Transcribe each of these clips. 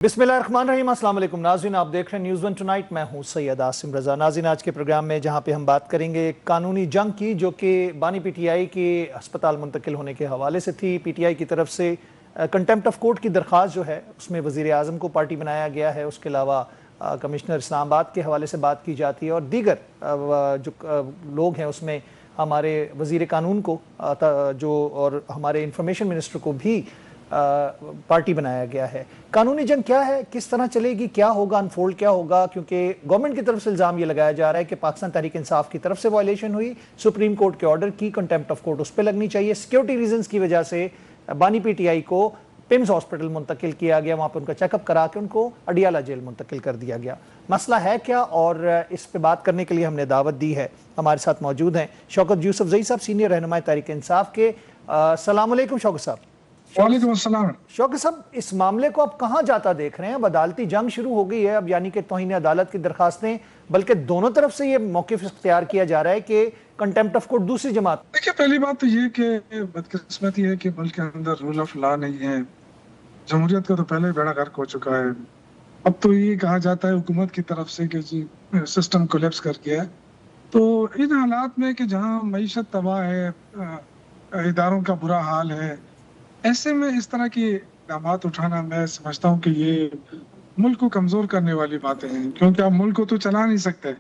बिस्मिल्लाहिर्रहमानिर्रहीम। अस्सलाम वालेकुम नाज़रीन, आप देख रहे हैं न्यूज़ वन टुनाइट। मैं हूं सैयद आसिम रज़ा। नाज़रीन, आज के प्रोग्राम में जहां पे हम बात करेंगे कानूनी जंग की, जो कि बानी पीटीआई के अस्पताल मुंतकिल होने के हवाले से थी। पीटीआई की तरफ से कंटेम्प्ट ऑफ कोर्ट की दरख्वास्त जो है उसमें वज़ीर आज़म को पार्टी बनाया गया है। उसके अलावा कमिश्नर इस्लामाबाद के हवाले से बात की जाती है और दीगर जो लोग हैं उसमें हमारे वज़ीर कानून को जो और हमारे इंफॉर्मेशन मिनिस्टर को भी पार्टी बनाया गया है। कानूनी जंग क्या है, किस तरह चलेगी, क्या होगा, अनफोल्ड क्या होगा, क्योंकि गवर्नमेंट की तरफ से इल्ज़ाम ये लगाया जा रहा है कि पाकिस्तान तहरीक इंसाफ की तरफ से वायलेशन हुई, सुप्रीम कोर्ट के ऑर्डर की कंटेम्प्ट ऑफ कोर्ट उस पर लगनी चाहिए। सिक्योरिटी रीजंस की वजह से बानी पीटीआई को पिम्स हॉस्पिटल मुंतकिल किया गया, वहाँ पर उनका चेकअप करा के उनको अडियाला जेल मुंतकिल कर दिया गया। मसला है क्या, और इस पर बात करने के लिए हमने दावत दी है। हमारे साथ मौजूद हैं शौकत यूसुफजई साहब, सीनियर रहनुमा तहरीक इंसाफ के। अस्सलाम वालेकुम शौकत साहब। वालेकुम अस्सलाम। शौकत साहब, इस मामले को आप कहाँ जाता देख रहे हैं? अब अदालती जंग शुरू हो गई है, अब यानी कि तौहीन अदालत की दरखास्तें, बल्कि दोनों तरफ से ये मौक़िफ़ इख्तियार किया जा रहा है कि कंटेम्प्ट ऑफ कोर्ट दूसरी जमात। देखिए, पहली बात तो ये कि बदकिस्मती है कि मुल्क के अंदर रूल ऑफ लॉ नहीं है। जमहूरियत का तो पहले ही बेड़ा गर्क हो चुका है। अब तो ये कहा जाता है हुकूमत की तरफ से कि जी सिस्टम कोलैप्स कर गया है। तो इन हालात में कि जहाँ मईशत तबाह है, इदारों का बुरा हाल है, ऐसे में इस तरह की इक़दामात उठाना, मैं समझता हूँ कि ये मुल्क को कमज़ोर करने वाली बातें हैं, क्योंकि आप मुल्क को तो चला नहीं सकते,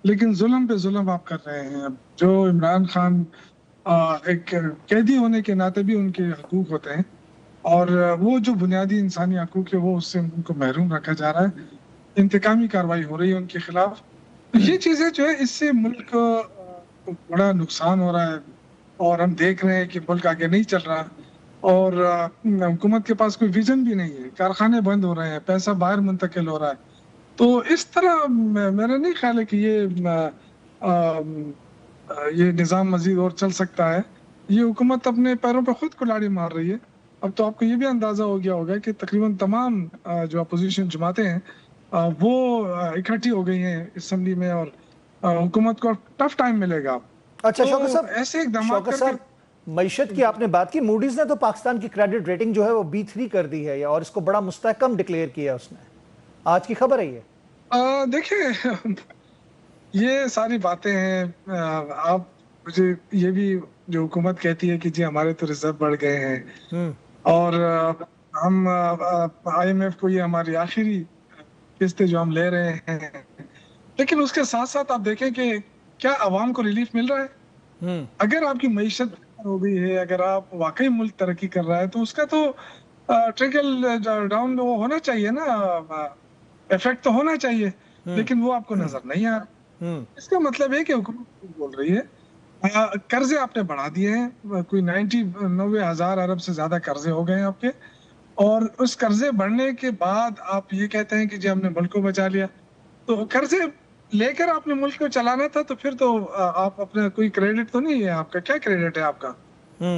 लेकिन जुल्म पे जुल्म आप कर रहे हैं। जो इमरान खान एक कैदी होने के नाते भी उनके हकूक़ होते हैं, और वो जो बुनियादी इंसानी हकूक़ है वो उससे उनको महरूम रखा जा रहा है। इंतकामी कार्रवाई हो रही है उनके खिलाफ। तो ये चीज़ें जो है, इससे मुल्क को बड़ा नुकसान हो रहा है, और हम देख रहे हैं कि मुल्क आगे नहीं चल रहा, और हुकूमत के पास कोई विजन भी नहीं है। कारखाने बंद हो रहे हैं, पैसा बाहर मुंतकिल हो रहा है। तो इस तरह मेरा नहीं ख्याल है कि ये निज़ाम मजीद और चल सकता है। ये हुकूमत अपने पैरों पर खुद कुल्हाड़ी मार रही है। अब तो आपको ये भी अंदाज़ा हो गया होगा कि तकरीबन तमाम जो अपोजिशन जमातें हैं वो इकट्ठी हो गई हैं असेंबली में, और हुकूमत को टफ टाइम मिलेगा। अच्छा तो शौकत साहब, ऐसे इक़दामात करके मईशत की आपने बात की। मूडीज ने तो पाकिस्तान की क्रेडिट रेटिंग जो है वो B3 कर दी है, और इसको बड़ा मुस्तहकम डिक्लेयर किया उसने। आज की खबर है ये। देखिए, ये सारी बातें हैं। आप मुझे ये भी, जो हुकूमत कहती है कि जी हमारे तो रिजर्व बढ़ गए हैं, और हम IMF को ये हमारी आखिरी किस्तें जो हम ले रहे हैं, लेकिन उसके साथ साथ आप देखें कि क्या आवाम को रिलीफ मिल रहा है? अगर आपकी मईशत हो गई है, अगर आप वाकई मुल्क तरक्की कर रहा है, तो उसका तो ट्रिकल डाउन वो होना चाहिए ना, इफेक्ट तो होना चाहिए, लेकिन वो आपको नजर नहीं आ रहा। इसका मतलब है कि हुकूमत बोल रही है कर्जे आपने बढ़ा दिए हैं, कोई 90 हज़ार अरब से ज्यादा कर्जे हो गए हैं आपके, और उस कर्जे बढ़ने के बाद आप ये कहते हैं कि जी हमने मुल्क को बचा लिया। तो कर्जे लेकर आपने मुल्क को चलाना था, तो फिर तो आप अपने कोई क्रेडिट तो नहीं है आपका, क्या क्रेडिट है आपका?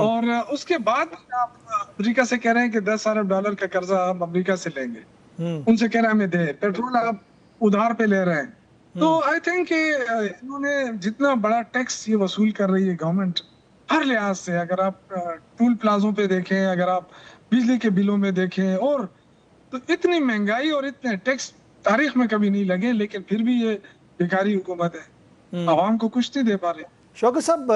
और उसके बाद आप अमेरिका से कह रहे हैं कि 10 अरब डॉलर का कर्जा हम अमेरिका से लेंगे, उनसे कह रहे हैं हमें दे। पेट्रोल आप उधार पे ले रहे हैं। तो आई थिंक इन्होंने जितना बड़ा टैक्स ये वसूल कर रही है गवर्नमेंट, हर लिहाज से, अगर आप टूल प्लाजों पे देखें, अगर आप बिजली के बिलों में देखें, और तो इतनी महंगाई और इतने टैक्स तारीख में कभी नहीं लगे, लेकिन फिर भी ये बेकारी हुकूमत है, आवाम को कुछ नहीं दे पा रही। शौकत साहब,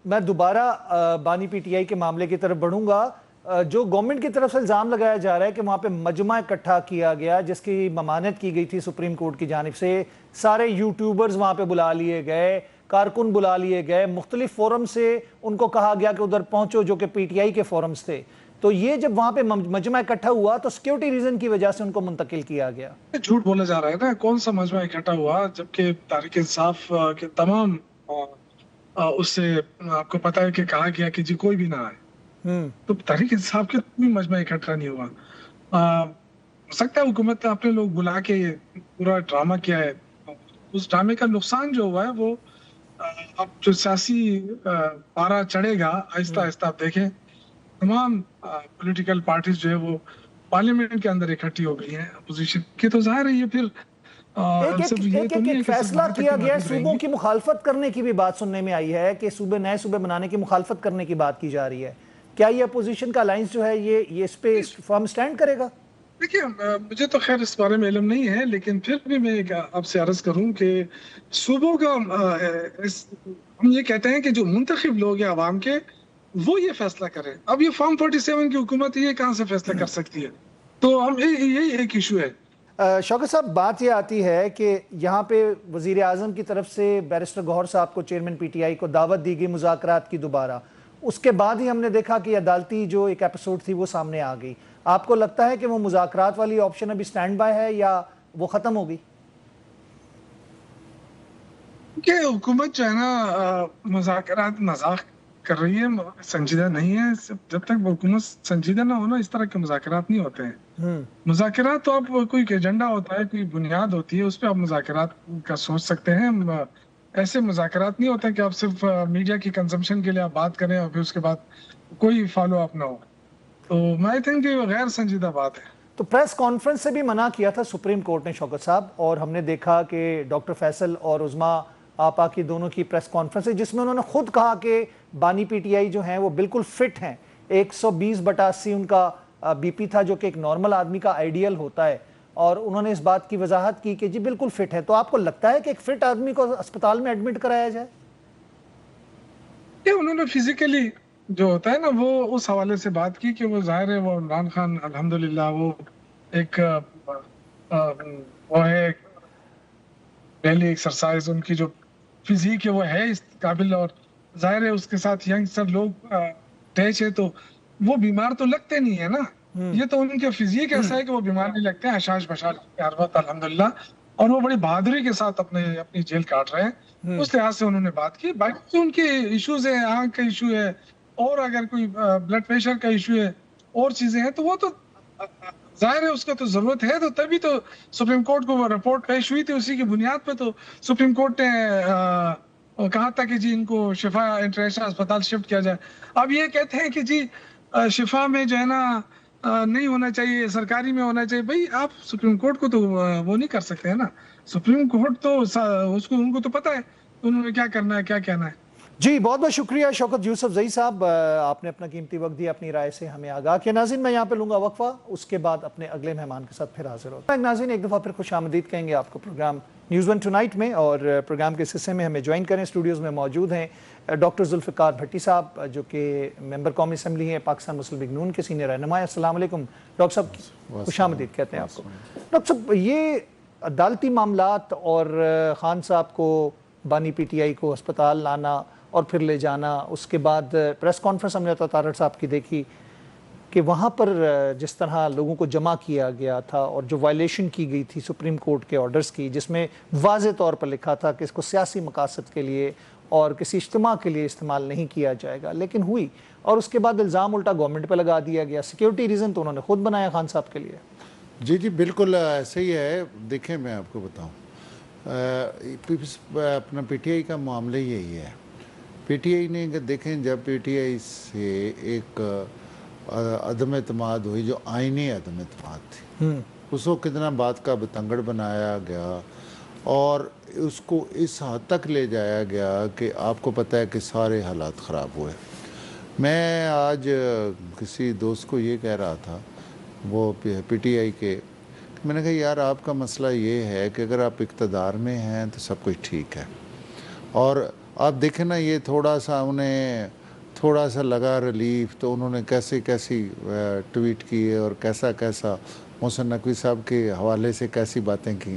मैं दोबारा बानी पीटीआई के मामले की तरफ बढ़ूंगा। जो गवर्नमेंट की तरफ से इल्ज़ाम लगाया जा रहा है कि वहाँ पे मजमा इकट्ठा किया गया, जिसकी ममानत की गई थी सुप्रीम कोर्ट की जानिब से, सारे यूट्यूबर्स वहाँ पे बुला लिए गए, कारकुन बुला लिए गए, मुख्तलिफ फोरम से उनको कहा गया कि उधर पहुँचो, जो कि पीटीआई के फोरम्स थे। तो ये जब वहाँ पे मजमा इकट्ठा हुआ तो सिक्योरिटी रीजन की वजह से उनको मुंतकिल किया गया। झूठ बोला जा रहा है ना, कौन सा मजमा इकट्ठा हुआ, जबकि तहरीक इंसाफ के तमाम उससे आपको पता है कि कहा गया कि जी कोई भी ना आए। तो तहरीक इंसाफ के कोई मजमा इकट्ठा नहीं हुआ। हो सकता है हुकूमत ने अपने लोग बुला के पूरा ड्रामा किया है। उस ड्रामे का नुकसान जो हुआ है वो अब जो सियासी पारा चढ़ेगा आहिस्ता आहिस्ता, आप देखें तमाम पॉलिटिकल पार्टीज जो है वो पार्लियामेंट के अंदर इकट्ठी हो गई हैं अपोजिशन की। तो जाहिर है ये फिर एक फैसला किया गया, सूबों की मुखालफत करने की भी बात सुनने में आई है कि नए सूबे बनाने की मुखालफत करने की बात की जा रही है। क्या ये अपोजिशन का अलायंस जो है ये इस पे फर्म स्टैंड करेगा? देखिए मुझे तो खैर इस बारे में इल्म नहीं है, लेकिन फिर भी मैं आपसे अर्ज करूं कि सूबों का हम ये कहते हैं कि जो मुंतखब लोग हैं आवाम के, वो ये फैसला करें। अब ये फॉर्म 47 की हुकूमत ये कहाँ से फैसला कर सकती है? तो हम यही एक इशू है। शौकत साहब, बात यह आती है कि यहाँ पे वजीर आजम की तरफ से बैरिस्टर गौहर साहब को, चेयरमैन पीटीआई को दावत दी गई मुज़ाकरात की दोबारा। उसके बाद ही हमने देखा कि अदालती जो एक एपिसोड थी वो सामने आ गई। आपको लगता है कि वो मुज़ाकरात वाली ऑप्शन अभी स्टैंड बाय है या वो ख़त्म हो गई? कि हुकूमत जो है ना मुज़ाकरात मजाक कर रही है, संजीदा नहीं है। जब तक हुकूमत संजीदा ना हो ना, इस तरह के मुज़ाकरात नहीं होते हैं। मुज़ाकरात तो आप कोई एजेंडा होता है, कोई बुनियाद होती है, उस पर आप मुज़ाकरात का सोच सकते हैं। ऐसे मुज़ाकरात नहीं होते कि आप सिर्फ मीडिया की कंजम्पशन के लिए आप बात करें और फिर उसके बाद कोई फॉलो अप ना हो। तो मैं थिंक कि गैर संजीदा बात है। तो प्रेस कॉन्फ्रेंस से भी मना किया था सुप्रीम कोर्ट ने शौकत साहब, और हमने देखा कि डॉक्टर फैसल और उज़मा आपा की दोनों की प्रेस कॉन्फ्रेंस है जिसमें उन्होंने खुद कहा कि बानी पीटीआई जो हैं वो बिल्कुल फिट हैं। 120/80 उनका बीपी था, जो कि एक नॉर्मल आदमी का आइडियल होता है, और उन्होंने इस बात की वजाहत की कि जी बिल्कुल फिट है। तो आपको लगता है कि एक फिट आदमी को अस्पताल में एडमिट कराया जाए? ये उन्होंने फिजिकली जो होता है ना, वो उस हवाले से बात की कि वो जाहिर है वो इमरान खान अल्हम्दुलिल्लाह वो एक वो है डेली एक्सरसाइज, उनकी जो फिजिक है वो है इस काबिल, और जाहिर है उसके साथ यंगस्टर लोग अटैच है, तो वो बीमार तो लगते नहीं है ना। ये तो उनके फिजिक ऐसा है कि वो बीमार नहीं लगते हैं, हशाश बशाश हर वक्त अल्हम्दुलिल्लाह। और वो बड़ी बहादुरी के साथ अपनी जेल काट रहे हैं। उस लिहाज से उन्होंने बात की। बाकी तो उनके इश्यूज है, आंख का इशू है, और अगर कोई ब्लड प्रेशर का इशू है, और चीजें हैं, तो वो तो जाहिर है उसका तो जरूरत है। तो तभी तो सुप्रीम कोर्ट को वो रिपोर्ट पेश हुई थी, उसी की बुनियाद पे तो सुप्रीम कोर्ट ने कहा था कि जी इनको शिफा इंटरनेशनल अस्पताल शिफ्ट किया जाए। अब ये कहते हैं कि जी शिफा में जो है ना नहीं होना चाहिए, सरकारी में होना चाहिए। भाई आप सुप्रीम कोर्ट को तो वो नहीं कर सकते है ना। सुप्रीम कोर्ट तो उसको उनको तो पता है उन्होंने क्या करना है, क्या कहना है। जी बहुत बहुत शुक्रिया शौकत यूसुफजई साहब, आपने अपना कीमती वक्त दिया, अपनी राय से हमें आगाह किया। नाज़रीन, मैं यहाँ पे लूँगा वक्फा, उसके बाद अपने अगले मेहमान के साथ फिर हाजिर होता हूँ। नाज़रीन, एक दफ़ा फिर खुश आमदीद कहेंगे आपको प्रोग्राम न्यूज़ वन टुनाइट में, और प्रोग्राम के इस हिस्से में हमें ज्वाइन करें। स्टूडियोज़ में मौजूद हैं डॉक्टर जुल्फ़िकार भट्टी साहब, जो कि मेंबर कौमी असम्बली हैं, पाकिस्तान मुस्लिम लीग नून के सीनियर रहनुमा। अस्सलाम वालेकुम डॉक्टर साहब, खुश आमदीद कहते हैं आपको। डॉक्टर साहब, ये अदालती मामलात और ख़ान साहब को, बानी पीटीआई को अस्पताल लाना और फिर ले जाना, उसके बाद प्रेस कॉन्फ्रेंस हमने तारड़ साहब की देखी कि वहाँ पर जिस तरह लोगों को जमा किया गया था और जो वायलेशन की गई थी सुप्रीम कोर्ट के ऑर्डर्स की, जिसमें वाज़े तौर पर लिखा था कि इसको सियासी मकासद के लिए और किसी इज्तिमा के लिए इस्तेमाल नहीं किया जाएगा, लेकिन हुई। और उसके बाद इल्ज़ाम उल्टा गवर्नमेंट पर लगा दिया गया। सिक्योरिटी रीज़न तो उन्होंने खुद बनाया खान साहब के लिए। जी जी बिल्कुल ऐसे ही है। देखें, मैं आपको बताऊँ, अपना पीटीआई का मामला यही है। पीटीआई ने देखें, जब पीटीआई से एक अदम एतमाद हुई, जो आईनी अदम एतमाद थी, उसको कितना बात का बतंगड़ बनाया गया और उसको इस हद तक ले जाया गया कि आपको पता है कि सारे हालात ख़राब हुए। मैं आज किसी दोस्त को ये कह रहा था, वो पीटीआई के, मैंने कहा यार आपका मसला ये है कि अगर आप इक़्तिदार में हैं तो सब कुछ ठीक है, और आप देखें ना, ये थोड़ा सा उन्हें थोड़ा सा लगा रिलीफ तो उन्होंने कैसी ट्वीट किए और कैसा मोहसिन नकवी साहब के हवाले से कैसी बातें की।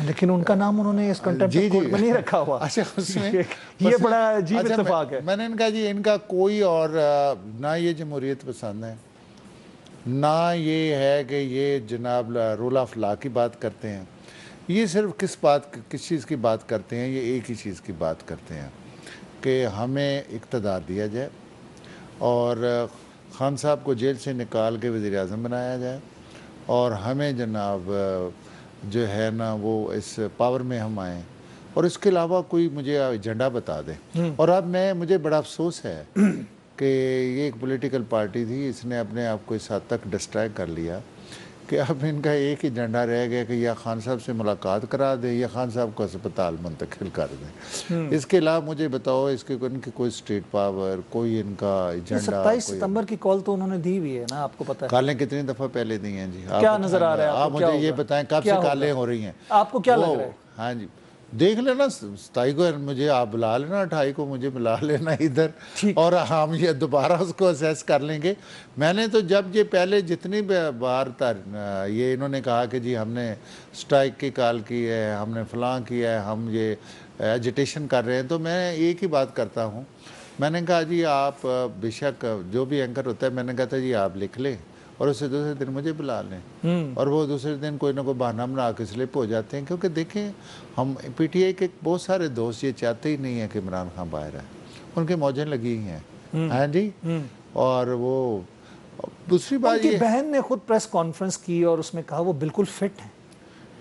लेकिन उनका नाम उन्होंने इस कंटेम्प्ट कोर्ट में नहीं रखा हुआ। अच्छा, उसमें ये बड़ा अजीब इत्तेफाक है। मैंने इनका जी, इनका कोई और ना ये जमहूरियत पसंद है, ना ये है कि ये जनाब रूल ऑफ लॉ की बात करते हैं। ये सिर्फ किस चीज़ की बात करते हैं, ये एक ही चीज़ की बात करते हैं कि हमें इक़्तिदार दिया जाए और ख़ान साहब को जेल से निकाल के वज़ीर आज़म बनाया जाए, और हमें जनाब जो है ना वो इस पावर में हम आएँ, और इसके अलावा कोई मुझे एजेंडा बता दें। और अब मुझे बड़ा अफसोस है कि ये एक पॉलिटिकल पार्टी थी, इसने अपने आप को इस हद तक डिस्ट्रैक्ट कर लिया کہ اب ان کا ایک ہی ڈنڈا رہ گیا کہ یا خان صاحب سے ملاقات کرا دیں یا خان صاحب کو اسپتال منتقل کر دیں. اس کے علاوہ مجھے بتاؤ اس کے ان کی کوئی اسٹیٹ پاور، کوئی ان کا ایجنڈا. 27 ستمبر کی کال تو انہوں نے دی ہوئی ہے نا، آپ کو پتہ ہے. کالیں کتنی دفعہ پہلے دی ہیں جی؟ کیا نظر آ رہا ہے آپ مجھے یہ بتائیں کب سے کالیں ہو رہی ہیں؟ آپ کو کیا لگ رہا ہے؟ ہاں جی دیکھ لینا 27 کو مجھے آپ بلا لینا، 28 کو مجھے بلا لینا ادھر، اور ہم یہ دوبارہ اس کو اسیس کر لیں گے. میں نے تو جب یہ پہلے جتنی بار یہ انہوں نے کہا کہ جی ہم نے اسٹرائک کی کال کی ہے، ہم نے فلاں کیا ہے، ہم یہ ایجیٹیشن کر رہے ہیں، تو میں ایک ہی بات کرتا ہوں. میں نے کہا جی آپ بے شک جو بھی اینکر ہوتا ہے، میں نے کہا تھا جی آپ لکھ لیں اور اسے دوسرے دن مجھے بلا لیں، اور وہ دوسرے دن کوئی نہ کوئی بہانہ بنا کے سلپ ہو جاتے ہیں. کیونکہ دیکھیں ہم پی ٹی آئی کے بہت سارے دوست یہ چاہتے ہی نہیں ہیں کہ عمران خان باہر ہے، ان کے موجیں لگی ہی ہیں. ہاں جی. اور وہ دوسری بات یہ بہن نے خود پریس کانفرنس کی اور اس میں کہا وہ بالکل فٹ ہیں.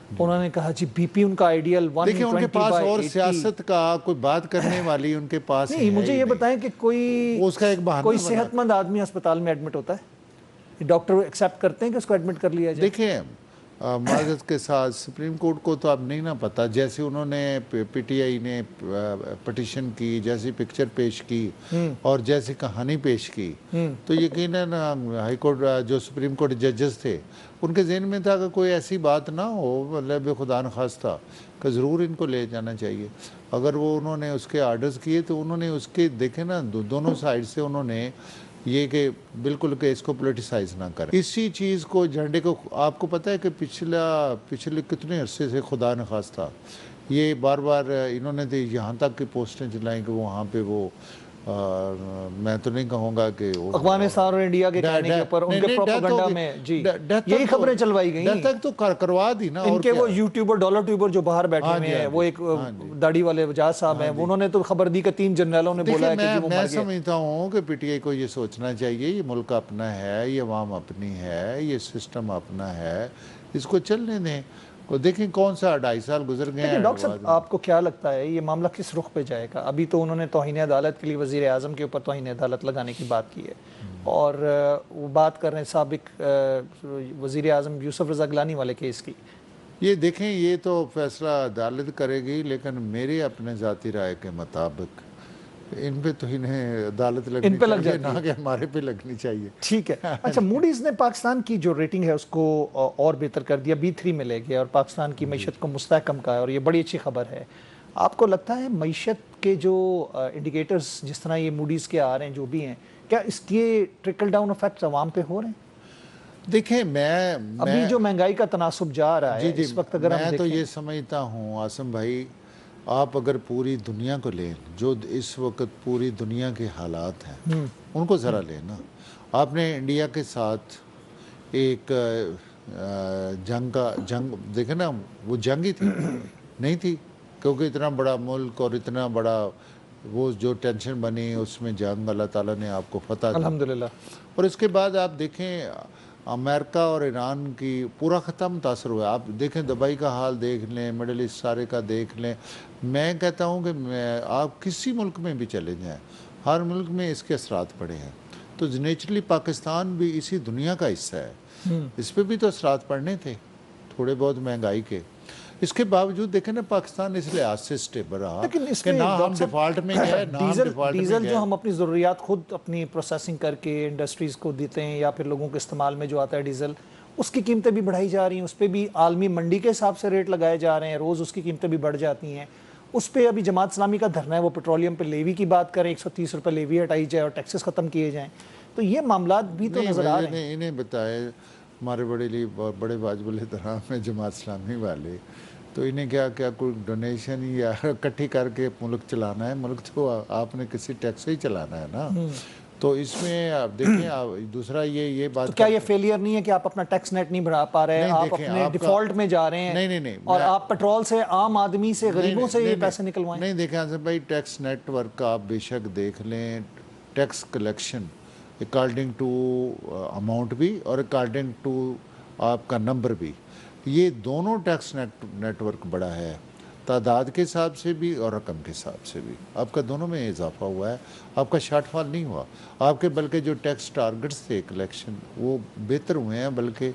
انہوں نے کہا جی بی پی ان کا آئیڈیل 120/80. دیکھیں ان کے پاس اور سیاست کا کوئی بات کرنے والی ان کے پاس نہیں. مجھے یہ بتائیں کہ اس کا ایک بہانہ کوئی صحت مند آدمی اسپتال میں ایڈمٹ ہوتا ہے، ڈاکٹر ایکسیپٹ کرتے ہیں کہ اس کو ایڈمٹ کر لیا جائے؟ دیکھیں معذرت کے ساتھ سپریم کورٹ کو تو اب نہیں نہ پتہ، جیسے انہوں نے پی ٹی آئی نے پٹیشن کی، جیسی پکچر پیش کی اور جیسی کہانی پیش کی، تو یقیناً ہائی کورٹ جو سپریم کورٹ ججز تھے ان کے ذہن میں تھا کہ کوئی ایسی بات نہ ہو، مطلب خدا نخواستہ، کہ ضرور ان کو لے جانا چاہیے. اگر وہ انہوں نے اس کے آرڈرز کیے تو انہوں نے اس کے دیکھیں نا دونوں سائڈ سے انہوں نے یہ کہ بالکل کہ اس کو پولیٹیسائز نہ کریں. اسی چیز کو جھنڈے کو آپ کو پتہ ہے کہ پچھلے کتنے عرصے سے خدا نخواستہ یہ بار بار انہوں نے یہاں تک کی پوسٹیں چلائیں کہ وہاں پہ وہ میں تو نہیں کہوں گا کہ افغانستان اور انڈیا کے کہنے کے اوپر ان کے پروپیگنڈا میں جی یہی خبریں چلوائی گئیں. ڈیتھ تک تو کروا دی نا. ان کے وہ یوٹیوبر ڈالر ٹیوبر جو باہر بیٹھے ہوئے ہیں، وہ ایک داڑھی والے وجاز صاحب ہیں، انہوں نے تو خبر دی کہ 3 جنرلوں نے بولا ہے کہ جی وہ مر گئے. میں سمجھتا ہوں کہ پی ٹی آئی کو یہ سوچنا چاہیے یہ ملک اپنا ہے، یہ عوام اپنی ہے، یہ سسٹم اپنا ہے، اس کو چلنے دیں. دیکھیں کون سا 2.5 سال گزر گئے ہیں. لیکن ڈاکٹر صاحب آپ کو کیا لگتا ہے یہ معاملہ کس رخ پہ جائے گا؟ ابھی تو انہوں نے توہین عدالت کے لیے وزیر اعظم کے اوپر توہین عدالت لگانے کی بات کی ہے، اور وہ بات کر رہے ہیں سابق وزیر اعظم یوسف رضا گیلانی والے کیس کی. یہ دیکھیں یہ تو فیصلہ عدالت کرے گی، لیکن میرے اپنے ذاتی رائے کے مطابق ان پہ تو انہیں عدالت لگنی چاہیے نہ کہ ہمارے پہ لگنی چاہیے. ٹھیک ہے. اچھا موڈیز نے پاکستان کی جو ریٹنگ ہے اس کو اور بہتر کر دیا، B3 میں لے گیا اور پاکستان کی معیشت کو مستحکم کہا ہے، اور یہ بڑی اچھی خبر ہے. آپ کو لگتا ہے معیشت کے جو انڈیکیٹرز جس طرح یہ موڈیز کے آ رہے ہیں جو بھی ہیں، کیا اس کے ٹرکل ڈاؤن افیکٹس عوام پہ ہو رہے ہیں؟ دیکھیں میں ابھی جو مہنگائی کا تناسب جا رہا ہے اس وقت اگر ہم میں تو یہ سمجھتا ہوں عاصم بھائی، آپ اگر پوری دنیا کو لیں، جو اس وقت پوری دنیا کے حالات ہیں ان کو ذرا لیں نا. آپ نے انڈیا کے ساتھ ایک جنگ دیکھیں نا، وہ جنگ ہی تھی نہیں تھی، کیونکہ اتنا بڑا ملک اور اتنا بڑا وہ جو ٹینشن بنی اس میں جنگ اللہ تعالیٰ نے آپ کو فتح دی الحمدللہ. اور اس کے بعد آپ دیکھیں امریکہ اور ایران کی پورا خطہ متاثر ہوا ہے. آپ دیکھیں دبئی کا حال دیکھ لیں، مڈل ایسٹ سارے کا دیکھ لیں. میں کہتا ہوں کہ آپ کسی ملک میں بھی چلے جائیں، ہر ملک میں اس کے اثرات پڑے ہیں. تو نیچرلی پاکستان بھی اسی دنیا کا حصہ ہے، اس پہ بھی تو اثرات پڑنے تھے تھوڑے بہت مہنگائی کے. اس کے باوجود دیکھیں نا پاکستان اس لحاظ سے اسٹیبل رہا کہ نہ ہم ڈیفالٹ میں گئے نہ ہم ڈیفالٹ میں گئے. ڈیزل جو ہم اپنی ضروریات خود اپنی پروسیسنگ کر کے انڈسٹریز کو دیتے ہیں یا پھر لوگوں کے استعمال میں جو آتا ہے ڈیزل، اس کی قیمتیں بھی بڑھائی جا رہی ہیں، اس پہ بھی عالمی منڈی کے حساب سے ریٹ لگائے جا رہے ہیں، روز اس کی قیمتیں بھی بڑھ جاتی ہیں. اس پہ ابھی جماعت اسلامی کا دھرنا ہے، وہ پیٹرولیم پہ لیوی کی بات کریں، 130 روپے لیوی ہٹائی جائے اور ٹیکسز ختم کیے جائیں. تو یہ معاملات بھی تو نظر آ رہے ہیں. انہیں بتائے ہمارے بڑے واجب الاحترام میں جماعت اسلامی والے، تو انہیں کیا کوئی ڈونیشن یا اکٹھی کر کے ملک چلانا ہے؟ ملک تو آپ نے کسی ٹیکس سے ہی چلانا ہے نا. تو اس میں آپ دیکھیں دوسرا یہ بات، کیا یہ فیلئر نہیں ہے کہ آپ اپنا ٹیکس نیٹ نہیں بڑھا پا رہے ہیں، آپ اپنے ڈیفالٹ میں جا رہے ہیں نہیں اور آپ پیٹرول سے عام آدمی سے غریبوں سے یہ پیسے نکلوائیں؟ نہیں دیکھیں آصف بھائی، ٹیکس نیٹ ورک کا آپ بے شک دیکھ لیں، tax collection according to amount بھی اور اکارڈنگ ٹو آپ کا نمبر بھی، یہ دونوں ٹیکس نیٹ ورک بڑا ہے، تعداد کے حساب سے بھی اور رقم کے حساب سے بھی. آپ کا دونوں میں اضافہ ہوا ہے، آپ کا شارٹ فال نہیں ہوا. آپ کے بلکہ جو ٹیکس ٹارگٹس تھے کلیکشن وہ بہتر ہوئے ہیں، بلکہ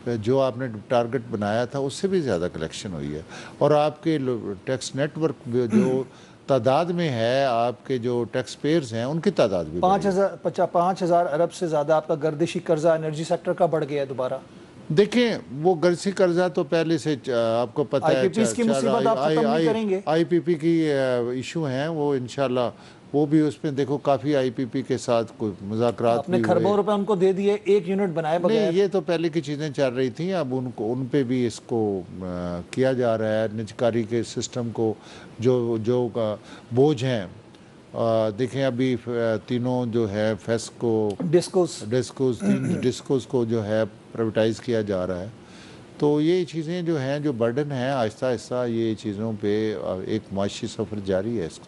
जो आपने टारगेट बनाया था उससे भी ज़्यादा कलेक्शन हुई है। और आपके टैक्स नेटवर्क जो तादाद में है, आपके जो टैक्स पेयर्स हैं उनकी तादाद भी बढ़ी है। 5,000 अरब से ज़्यादा आपका गर्दिशी कर्जा एनर्जी सेक्टर का बढ़ गया है दोबारा। देखें वो गर्सी कर्जा तो पहले से आपको पता है, IPPs की मुसीबत आप खत्म नहीं करेंगे। IPP की इशू हैं, वो इंशाल्लाह वो भी उसमें देखो काफ़ी IPP के साथ कोई मुज़ाकरात आपने भी खरबों हुए। रुपए उनको दे दिए, एक यूनिट बनाए नहीं, बगैर। ये तो पहले की चीज़ें चल रही थी, अब उन पे भी इसको किया जा रहा है, निजकारी के सिस्टम को जो बोझ हैं। देखें अभी तीनों जो है फेस्को डिस्कोस को जो है प्राइवेटाइज किया जा रहा है। तो ये चीज़ें जो हैं, जो बर्डन है, आहिस्ता आहिस्ता ये चीज़ों पे एक माशी सफ़र जारी है। इस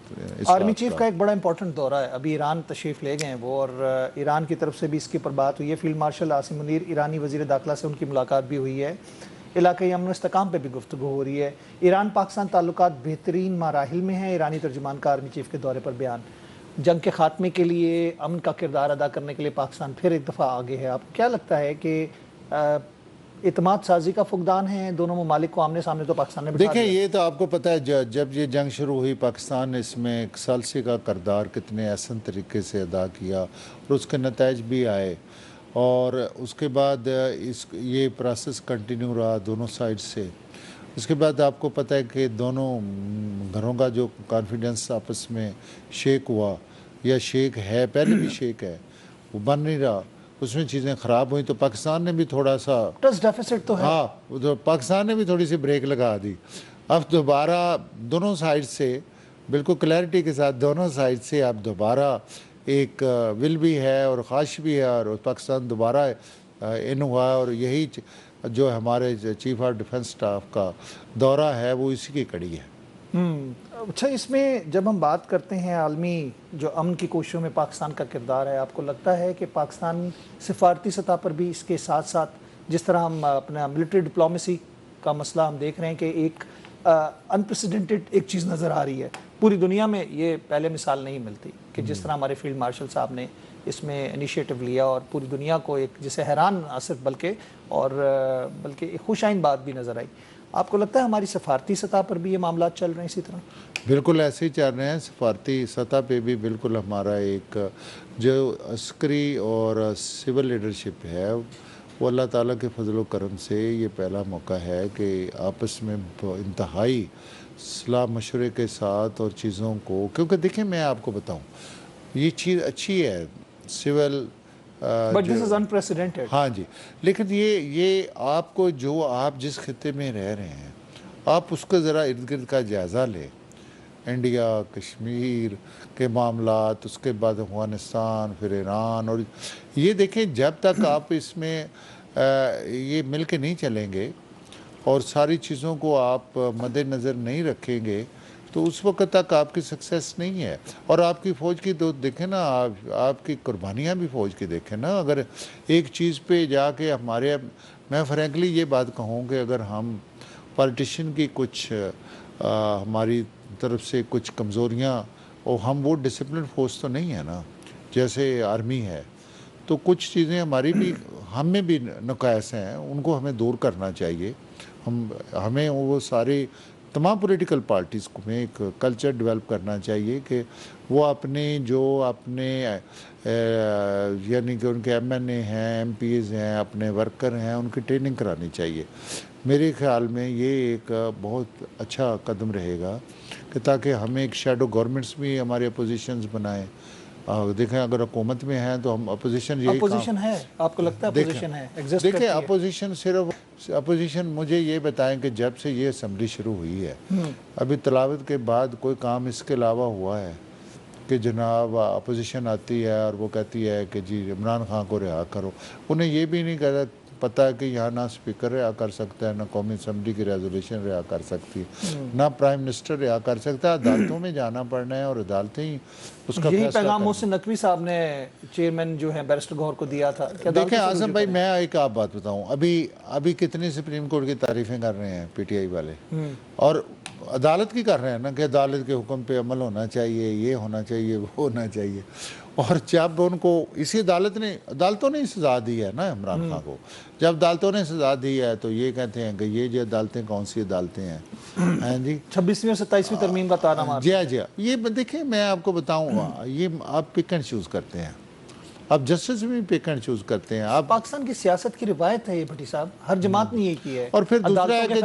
आर्मी बात चीफ का एक बड़ा इंपॉर्टेंट दौरा है, अभी ईरान तशरीफ़ ले गए हैं वो, और ईरान की तरफ से भी इसके ऊपर बात हुई है। फील्ड मार्शल आसिम मुनीर ईरानी वज़ीर दाखिला से उनकी मुलाकात भी हुई है। इलाक़ाई अमन इस्तेहकाम पे भी गुफ्तगू हो रही है। ईरान पाकिस्तान ताल्लुकात बेहतरीन मराहिल में हैं। ईरानी तर्जुमान का आर्मी चीफ के दौरे पर बयान। जंग के ख़ात्मे के लिए अमन का किरदार अदा करने के लिए पाकिस्तान फिर एक दफ़ा आगे है। आपको क्या लगता है कि इत्माद साजी का फुकदान है दोनों ममालिक को आमने सामने तो पाकिस्तान ने बिठा देखें, दिया। ये तो आपको पता है जब ये जंग शुरू हुई, पाकिस्तान ने इसमें एक सालसी का किरदार कितने आसान तरीके से अदा किया और उसके नताइज भी आए। और उसके बाद ये प्रोसेस कंटिन्यू रहा दोनों साइड से। उसके बाद आपको पता है कि दोनों घरों का जो कॉन्फिडेंस आपस में शेक हुआ या शेक है, पहले भी शेक है, वो बन नहीं रहा, उसमें चीज़ें ख़राब हुई। तो पाकिस्तान ने भी थोड़ा सा ट्रस्ट डेफिसिट तो है। हाँ, तो पाकिस्तान ने भी थोड़ी सी ब्रेक लगा दी। अब दोबारा दोनों साइड से बिल्कुल क्लैरिटी के साथ दोनों साइड से अब दोबारा एक विल भी है और ख्वाहिश भी है, और पाकिस्तान दोबारा इन हुआ है। और यही जो हमारे चीफ ऑफ डिफेंस स्टाफ का दौरा है वो इसी की कड़ी है। अच्छा, इसमें जब हम बात करते हैं आलमी जो अमन की कोशिशों में पाकिस्तान का किरदार है, आपको लगता है कि पाकिस्तान सिफारती सतह पर भी इसके साथ साथ जिस तरह हम अपना मिलिट्री डिप्लोमेसी का मसला हम देख रहे हैं कि एक अनप्रेसिडेंटेड एक चीज़ नज़र आ रही है पूरी दुनिया में, ये पहले मिसाल नहीं मिलती कि जिस तरह हमारे फील्ड मार्शल साहब ने इसमें इनिशिएटिव लिया और पूरी दुनिया को एक जिसे हैरान सिर्फ बल्कि एक खुशाइन बात भी नज़र आई। आपको लगता है हमारी सफारती सतह पर भी ये मामला चल रहे हैं इसी तरह? बिल्कुल ऐसे ही चल रहे हैं। सफारती सतह पे भी बिल्कुल हमारा एक जो अस्करी और सिविल लीडरशिप है वो अल्लाह ताला के फजल करम से ये पहला मौका है कि आपस में इंतहाई सलाह मशवरे के साथ और चीज़ों को, क्योंकि देखें मैं आपको बताऊं ये चीज़ अच्छी है civil, but this is unprecedented. हाँ जी, लेकिन ये आपको जो आप जिस खिते में रह रहे हैं आप उसका ज़रा इर्द गिर्द का जायज़ा लें। इंडिया कश्मीर के मामलात, उसके बाद अफ़गानिस्तान, फिर ईरान, और ये देखें जब तक आप इसमें ये मिल के नहीं चलेंगे और सारी चीज़ों को आप मद्देनज़र नहीं रखेंगे तो उस वक्त तक आपकी सक्सेस नहीं है। और आपकी फ़ौज की तो देखें ना, आपकी कुर्बानियाँ भी फ़ौज की देखें ना। अगर एक चीज़ पे जाके हमारे, मैं फ्रैंकली ये बात कहूँ कि अगर हम पॉलिटिशियन की कुछ हमारी तरफ से कुछ कमज़ोरियाँ, और हम वो डिसिप्लिन फोर्स तो नहीं है ना जैसे आर्मी है, तो कुछ चीज़ें हमारी भी हम में भी नक़ाइस हैं, उनको हमें दूर करना चाहिए। हमें वो सारे तमाम पॉलिटिकल पार्टीज़ को में एक कल्चर डेवलप करना चाहिए कि वो अपने यानी कि उनके MNA हैं, MPs हैं, अपने वर्कर हैं, उनकी ट्रेनिंग करानी चाहिए। मेरे ख़्याल में ये एक बहुत अच्छा कदम रहेगा कि ताकि हमें एक शैडो गवर्नमेंट्स भी हमारे अपोजिशंस बनाएं। देखें अगर हुकूमत में हैं तो हम अपोजिशन है। आपको लगता है अपोजिशन है? देखिए अपोजिशन सिर्फ अपोजिशन, मुझे ये बताएं कि जब से ये असम्बली शुरू हुई है अभी तलावत के बाद कोई काम इसके अलावा हुआ है कि जनाब अपोजिशन आती है और वो कहती है कि जी इमरान खान को रिहा करो। उन्हें ये भी नहीं पता है कि यहाँ ना स्पीकर रिहा कर सकता है, ना कौमी असम्बली की रेजोल्यूशन रिहा कर सकती है, ना प्राइम मिनिस्टर रिहा कर सकता है। अदालतों में जाना पड़ना है और अदालतें ही उसका यही पैगाम मोहसिन नकवी साहब ने चेयरमैन जो है बैरिस्टर गौहर को दिया था। देखें आजम भाई, मैं एक आप बात बताऊं, अभी कितनी सुप्रीम कोर्ट की तारीफें कर रहे हैं PTI वाले, और अदालत की कर रहे हैं ना कि अदालत के हुक्म पे अमल होना चाहिए, ये होना चाहिए, वो होना चाहिए। اور جب ان کو اسی عدالتوں نے سزا دی ہے نا عمران خان کو، جب عدالتوں نے سزا دی ہے تو یہ کہتے ہیں کہ یہ جو عدالتیں کون سی عدالتیں ہیں؟ ہاں جی 26ویں اور 27ویں ترمیم کا تانا مار. جی یہ دیکھیں میں آپ کو بتاؤں گا، یہ آپ پک اینڈ چوز کرتے ہیں، آپ جسٹس بھی پک اینڈ چوز کرتے ہیں. آپ پاکستان کی سیاست کی روایت ہے یہ بھٹی صاحب، ہر جماعت نے یہ کی ہے. اور پھر دوسرا ہے کہ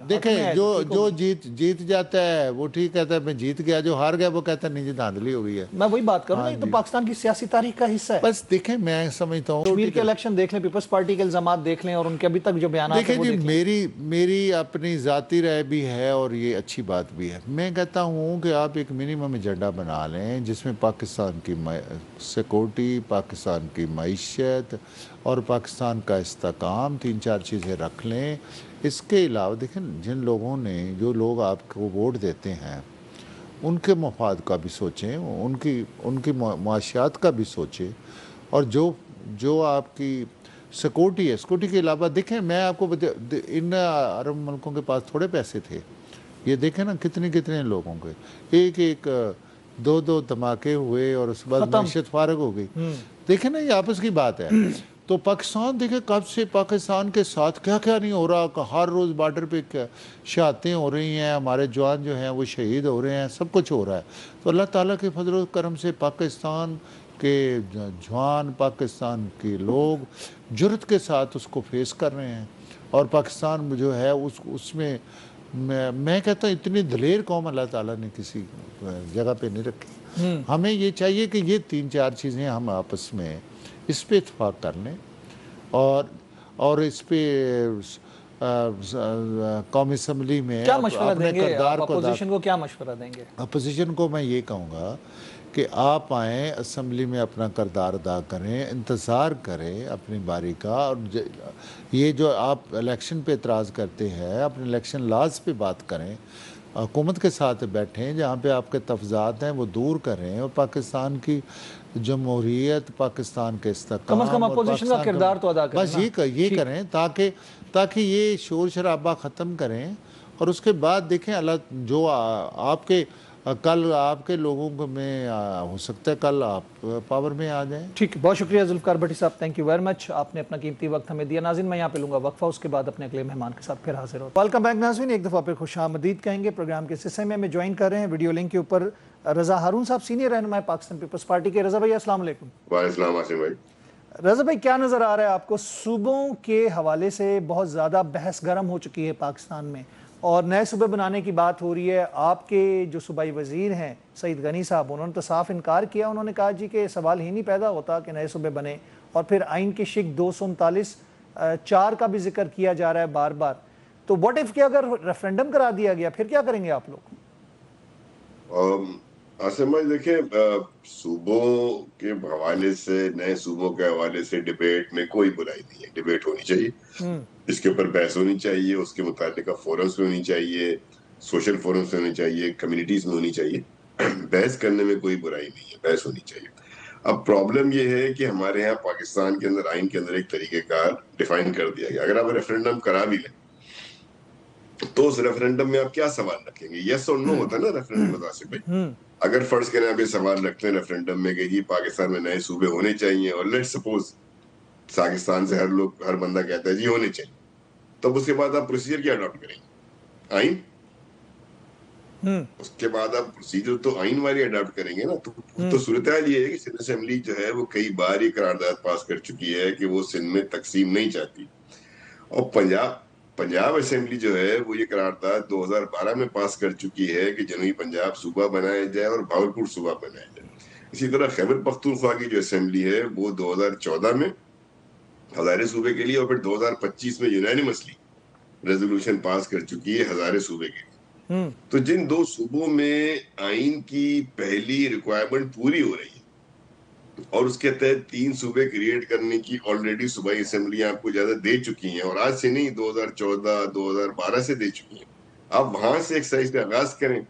دیکھیں جو جیت جاتا ہے وہ ٹھیک کہتا ہے میں جیت گیا، جو ہار گیا وہ کہتا ہے نہیں جی دھاندلی ہو گئی ہے. میں وہی بات کروں، یہ تو پاکستان کی سیاسی تاریخ کا حصہ ہے. بس دیکھیں میں سمجھتا ہوں کشمیر کے الیکشن دیکھ لیں، پیپلز پارٹی کے الزامات دیکھ لیں، اور ان کے ابھی تک جو بیانات ہیں دیکھیں وہ جی دیکھ لیں. میری اپنی ذاتی رائے بھی ہے اور یہ اچھی بات بھی ہے. میں کہتا ہوں کہ آپ ایک منیمم ایجنڈا بنا لیں جس میں پاکستان کی سیکورٹی، پاکستان کی معیشت اور پاکستان کا استحکام، 3-4 چیزیں رکھ لیں. اس کے علاوہ دیکھیں جن لوگوں نے، جو لوگ آپ کو ووٹ دیتے ہیں ان کے مفاد کا بھی سوچیں، ان کی معاشیات کا بھی سوچیں، اور جو آپ کی سیکورٹی ہے، سیکورٹی کے علاوہ دیکھیں میں آپ کو ان عرب ملکوں کے پاس تھوڑے پیسے تھے. یہ دیکھیں نا کتنے لوگوں کے ایک 2 دھماکے ہوئے اور اس کے بعد معیشت فارغ ہو گئی. دیکھیں نا یہ آپس کی بات ہے. تو پاکستان دیکھیں کب سے پاکستان کے ساتھ کیا نہیں ہو رہا، کہ ہر روز بارڈر پہ شہادتیں ہو رہی ہیں، ہمارے جوان جو ہیں وہ شہید ہو رہے ہیں، سب کچھ ہو رہا ہے. تو اللہ تعالیٰ کے فضل و کرم سے پاکستان کے جوان، پاکستان کے لوگ جرت کے ساتھ اس کو فیس کر رہے ہیں. اور پاکستان جو ہے اس میں میں کہتا ہوں اتنی دلیر قوم اللہ تعالیٰ نے کسی جگہ پہ نہیں رکھی. ہمیں یہ چاہیے کہ یہ 3-4 چیزیں ہم آپس میں اس پہ اتفاق کر لیں، اور اس پہ قومی اسمبلی میں کیا مشورہ اپنے دیں گے کردار کو اپوزیشن کو؟ کیا مشورہ دیں گے اپوزیشن کو؟ میں یہ کہوں گا کہ آپ آئیں اسمبلی میں اپنا کردار ادا کریں، انتظار کریں اپنی باری کا. اور یہ جو آپ الیکشن پہ اعتراض کرتے ہیں، اپنے الیکشن لاز پہ بات کریں، حکومت کے ساتھ بیٹھیں، جہاں پہ آپ کے تفضات ہیں وہ دور کریں، اور پاکستان کی جمہوریت، پاکستان کے استحکام، کم از کم اپوزیشن کا کردار تو ادا کریں. بس یہ کریں تاکہ یہ شور شرابہ ختم کریں. اور اس کے بعد دیکھیں اللہ جو کل آپ کے لوگوں میں ہو سکتا ہے کل آپ پاور میں آ جائیں. ٹھیک ہے، بہت شکریہ ذوالفقار بھٹی صاحب، تھینک یو ویری مچ. آپ نے اپنا قیمتی وقت ہمیں دیا. ناظرین میں یہاں پہ لوں گا وقفہ، اس کے بعد اپنے اگلے مہمان کے ساتھ پھر حاضر ہوتا ہوں. ویلکم بیک ناظرین، ایک دفعہ پھر خوش آمدید کہیں گے. پروگرام کے سلسلے میں ہمیں جوائن کر رہے ہیں ویڈیو لنک کے اوپر رضا ہارون صاحب، سینئر رہنما پاکستان پیپلز پارٹی کے. رضا بھائی السلام علیکم. وعلیکم السلام عاصم بھائی. رضا بھائی کیا نظر آ رہا ہے آپ کو؟ صوبوں کے حوالے سے بہت زیادہ بحث گرم ہو چکی ہے پاکستان میں، اور نئے صوبے بنانے کی بات ہو رہی ہے. آپ کے جو صوبائی وزیر ہیں سعید غنی صاحب، انہوں نے تو صاف انکار کیا. انہوں نے کہا جی کہ سوال ہی نہیں پیدا ہوتا کہ نئے صوبے بنے. اور پھر آئین کی شق 239(4) کا بھی ذکر کیا جا رہا ہے بار بار. تو واٹ اف کہ اگر ریفرینڈم کرا دیا گیا پھر کیا کریں گے آپ لوگ؟ عاصم بھائی دیکھیں، صوبوں کے حوالے سے، نئے صوبوں کے حوالے سے ڈیبیٹ میں کوئی برائی نہیں ہے. ڈیبیٹ ہونی چاہیے، اس کے اوپر بحث ہونی چاہیے، اس کے متعلقہ فورمز میں ہونی چاہیے، سوشل فورمز میں ہونی چاہیے، کمیونٹیز میں ہونی چاہیے. بحث کرنے میں کوئی برائی نہیں ہے، بحث ہونی چاہیے. اب پرابلم یہ ہے کہ ہمارے ہاں پاکستان کے اندر آئین کے اندر ایک طریقہ کار ڈیفائن کر دیا گیا. اگر آپ ریفرینڈم کرا بھی لیں تو اس ریفرینڈم میں آپ کیا سوال رکھیں گے؟ یس اور نو ہوتا ہے نا ریفرینڈم. عاصم بھائی اگر فرض کریں آپ یہ سوال رکھتے ہیں ریفرینڈم میں کہ جی پاکستان میں نئے صوبے ہونے چاہیے، اور لیٹ سپوز پاکستان سے ہر بندہ کہتا ہے جی ہونے چاہیے، تب اس کے بعد آپ پروسیجر کیا اڈاپٹ کریں گے؟ آئین. اس کے بعد آپ پروسیجر تو آئین والی اڈاپٹ کریں گے نا. تو صورتحال یہ ہے کہ سندھ اسمبلی جو ہے وہ کئی بار یہ قرارداد پاس کر چکی ہے کہ وہ سندھ میں تقسیم نہیں چاہتی. اور پنجاب اسمبلی جو ہے وہ یہ قرارداد 2012 میں پاس کر چکی ہے کہ جنوبی پنجاب صوبہ بنایا جائے اور بھاولپور صوبہ بنایا جائے. اسی طرح خیبر پختونخوا کی جو اسمبلی ہے وہ 2014 میں ہزارے صوبے کے لیے، اور پھر 2025 میں یونانیمسلی ریزولوشن پاس کر چکی ہے ہزارے صوبے کے لیے. تو جن 2 صوبوں میں آئین کی پہلی ریکوائرمنٹ پوری ہو رہی ہے اور اس کے تحت 3 صوبے کریٹ کرنے کی آلریڈی صوبائی اسمبلیاں آپ کو اجازت دے چکی ہیں، اور آج سے نہیں 2014 2012 سے دے چکی ہیں. آپ وہاں سے ایکسرسائز کا آغاز کریں،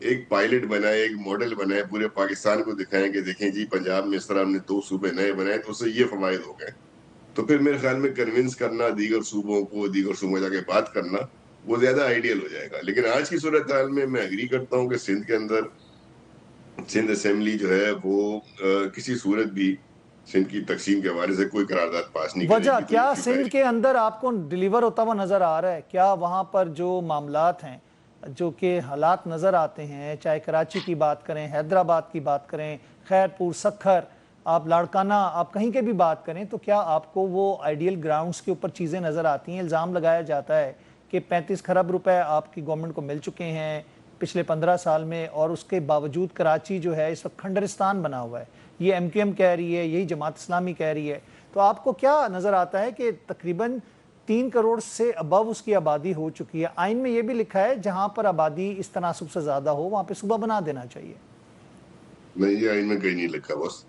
ایک پائلٹ بنائے، ایک ماڈل بنائے، پورے پاکستان کو دکھائیں کہ دیکھیں جی پنجاب میں اس طرح ہم نے 2 صوبے نئے بنائے تو اس سے یہ فوائد ہو گئے. تو پھر میرے خیال میں کنونس کرنا دیگر صوبوں کو، دیگر صوبوں جا کے بات کرنا وہ زیادہ آئیڈیل ہو جائے گا. لیکن آج کی صورتحال میں اگری کرتا ہوں کہ سندھ کے اندر سندھ اسمبلی جو ہے وہ کسی صورت بھی سندھ کی تقسیم کے حوالے سے کوئی قرارداد پاس نہیں کرے وجہ گی. کیا سندھ کے اندر آپ کو ڈیلیور ہوتا ہوا نظر آ رہا ہے؟ کیا وہاں پر جو معاملات ہیں، جو کہ حالات نظر آتے ہیں، چاہے کراچی کی بات کریں، حیدرآباد کی بات کریں، خیرپور، سکھر، آپ لاڑکانہ، آپ کہیں کے بھی بات کریں، تو کیا آپ کو وہ آئیڈیل گراؤنڈز کے اوپر چیزیں نظر آتی ہیں؟ الزام لگایا جاتا ہے کہ 35 خرب روپے آپ کی گورنمنٹ کو مل چکے ہیں پچھلے 15 سال میں، اور اس کے باوجود کراچی جو ہے اس وقت کھنڈرستان بنا ہوا ہے. یہ ایم کیو ایم کہہ رہی ہے، یہی جماعت اسلامی کہہ رہی ہے. تو آپ کو کیا نظر آتا ہے کہ تقریباً 3 کروڑ سے ابو اس کی آبادی ہو چکی ہے؟ آئین میں یہ بھی لکھا ہے جہاں پر آبادی اس تناسب سے زیادہ ہو وہاں پہ صوبہ بنا دینا چاہیے. نہیں، یہ آئین میں کہیں نہیں لکھا بس،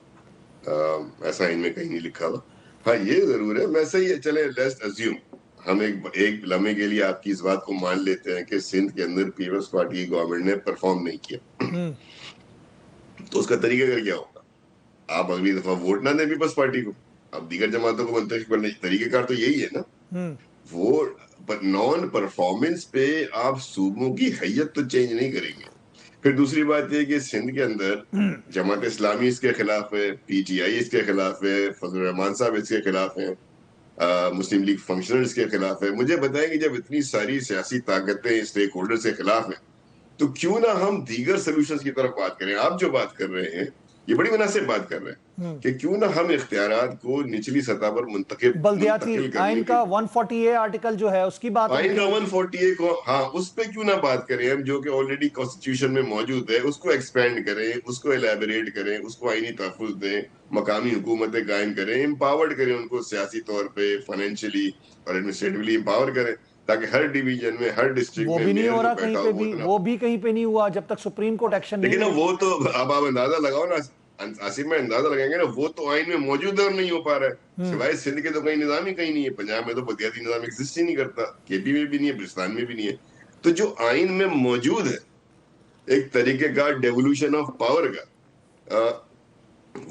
ایسا آئین میں کہیں نہیں لکھا ہوا. ہاں یہ ضرور ہے، میں صحیح ہے، چلے لیٹس اسیوم، ہم ایک لمحے کے لیے آپ کی اس بات کو مان لیتے ہیں کہ سندھ کے اندر پیپلز پارٹی کی گورنمنٹ نے پرفارم نہیں کیا، تو اس کا طریقہ کار کیا ہوگا؟ آپ اگلی دفعہ ووٹ نہ دیں پیپلز پارٹی کو، اب دیگر جماعتوں کو منتخب کرنے طریقہ کار تو یہی ہے نا. وہ نان پرفارمنس پہ آپ صوبوں کی حیت تو چینج نہیں کریں گے. پھر دوسری بات یہ کہ سندھ کے اندر جماعت اسلامی اس کے خلاف ہے، پی ٹی آئی اس کے خلاف ہے، فضل الرحمان صاحب اس کے خلاف ہیں، مسلم لیگ فنکشنرز کے خلاف ہے. مجھے بتائیں کہ جب اتنی ساری سیاسی طاقتیں اسٹیک ہولڈرز کے خلاف ہیں تو کیوں نہ ہم دیگر سلوشنز کی طرف بات کریں. آپ جو بات کر رہے ہیں یہ بڑی مناسب بات کر رہے ہیں کہ کیوں نہ ہم اختیارات کو نچلی سطح پر بلدیاتی منتقل کرنے آئین کی، کا 140A آرٹیکل جو ہے اس کی بات آئین ہوتی کا ہے. 140A کو، ہاں اس پہ کیوں نہ بات کریں ہم، جو کہ آلریڈی کانسٹیٹیوشن میں موجود ہے، اس کو ایکسپینڈ کریں، اس کو ایلیبریٹ کریں، اس کو آئینی تحفظ دیں، مقامی حکومتیں قائم کریں، امپاورڈ کریں ان کو سیاسی طور پہ، فائنینشلی اور ایڈمنسٹریٹولی امپاور کریں، تاکہ ہر ڈویژن میں، ہر ڈسٹرکٹ وہ میں بھی نہیں میئر ہو جو رہا کہیں بیٹھا پہ ہو بھی، ووٹ نہ. وہ بھی کہیں پہ نہیں ہوا جب تک سپریم کورٹ ایکشن نہیں لیکن لے. وہ تو اب آپ اندازہ لگاؤ نا آصف میں، اندازہ لگائیں گے نا، وہ تو آئین میں موجود ہے اور نہیں ہو پا رہا ہے. سوائے سندھ کے تو کہیں نظام ہی کہیں نہیں ہے. پنجاب میں تو بلدیاتی نظام ایگزسٹ ہی نہیں کرتا، کے پی میں بھی نہیں ہے، بلوچستان میں بھی نہیں ہے. تو جو آئین میں موجود ہے ایک طریقہ کا ڈیولوشن آف پاور کا،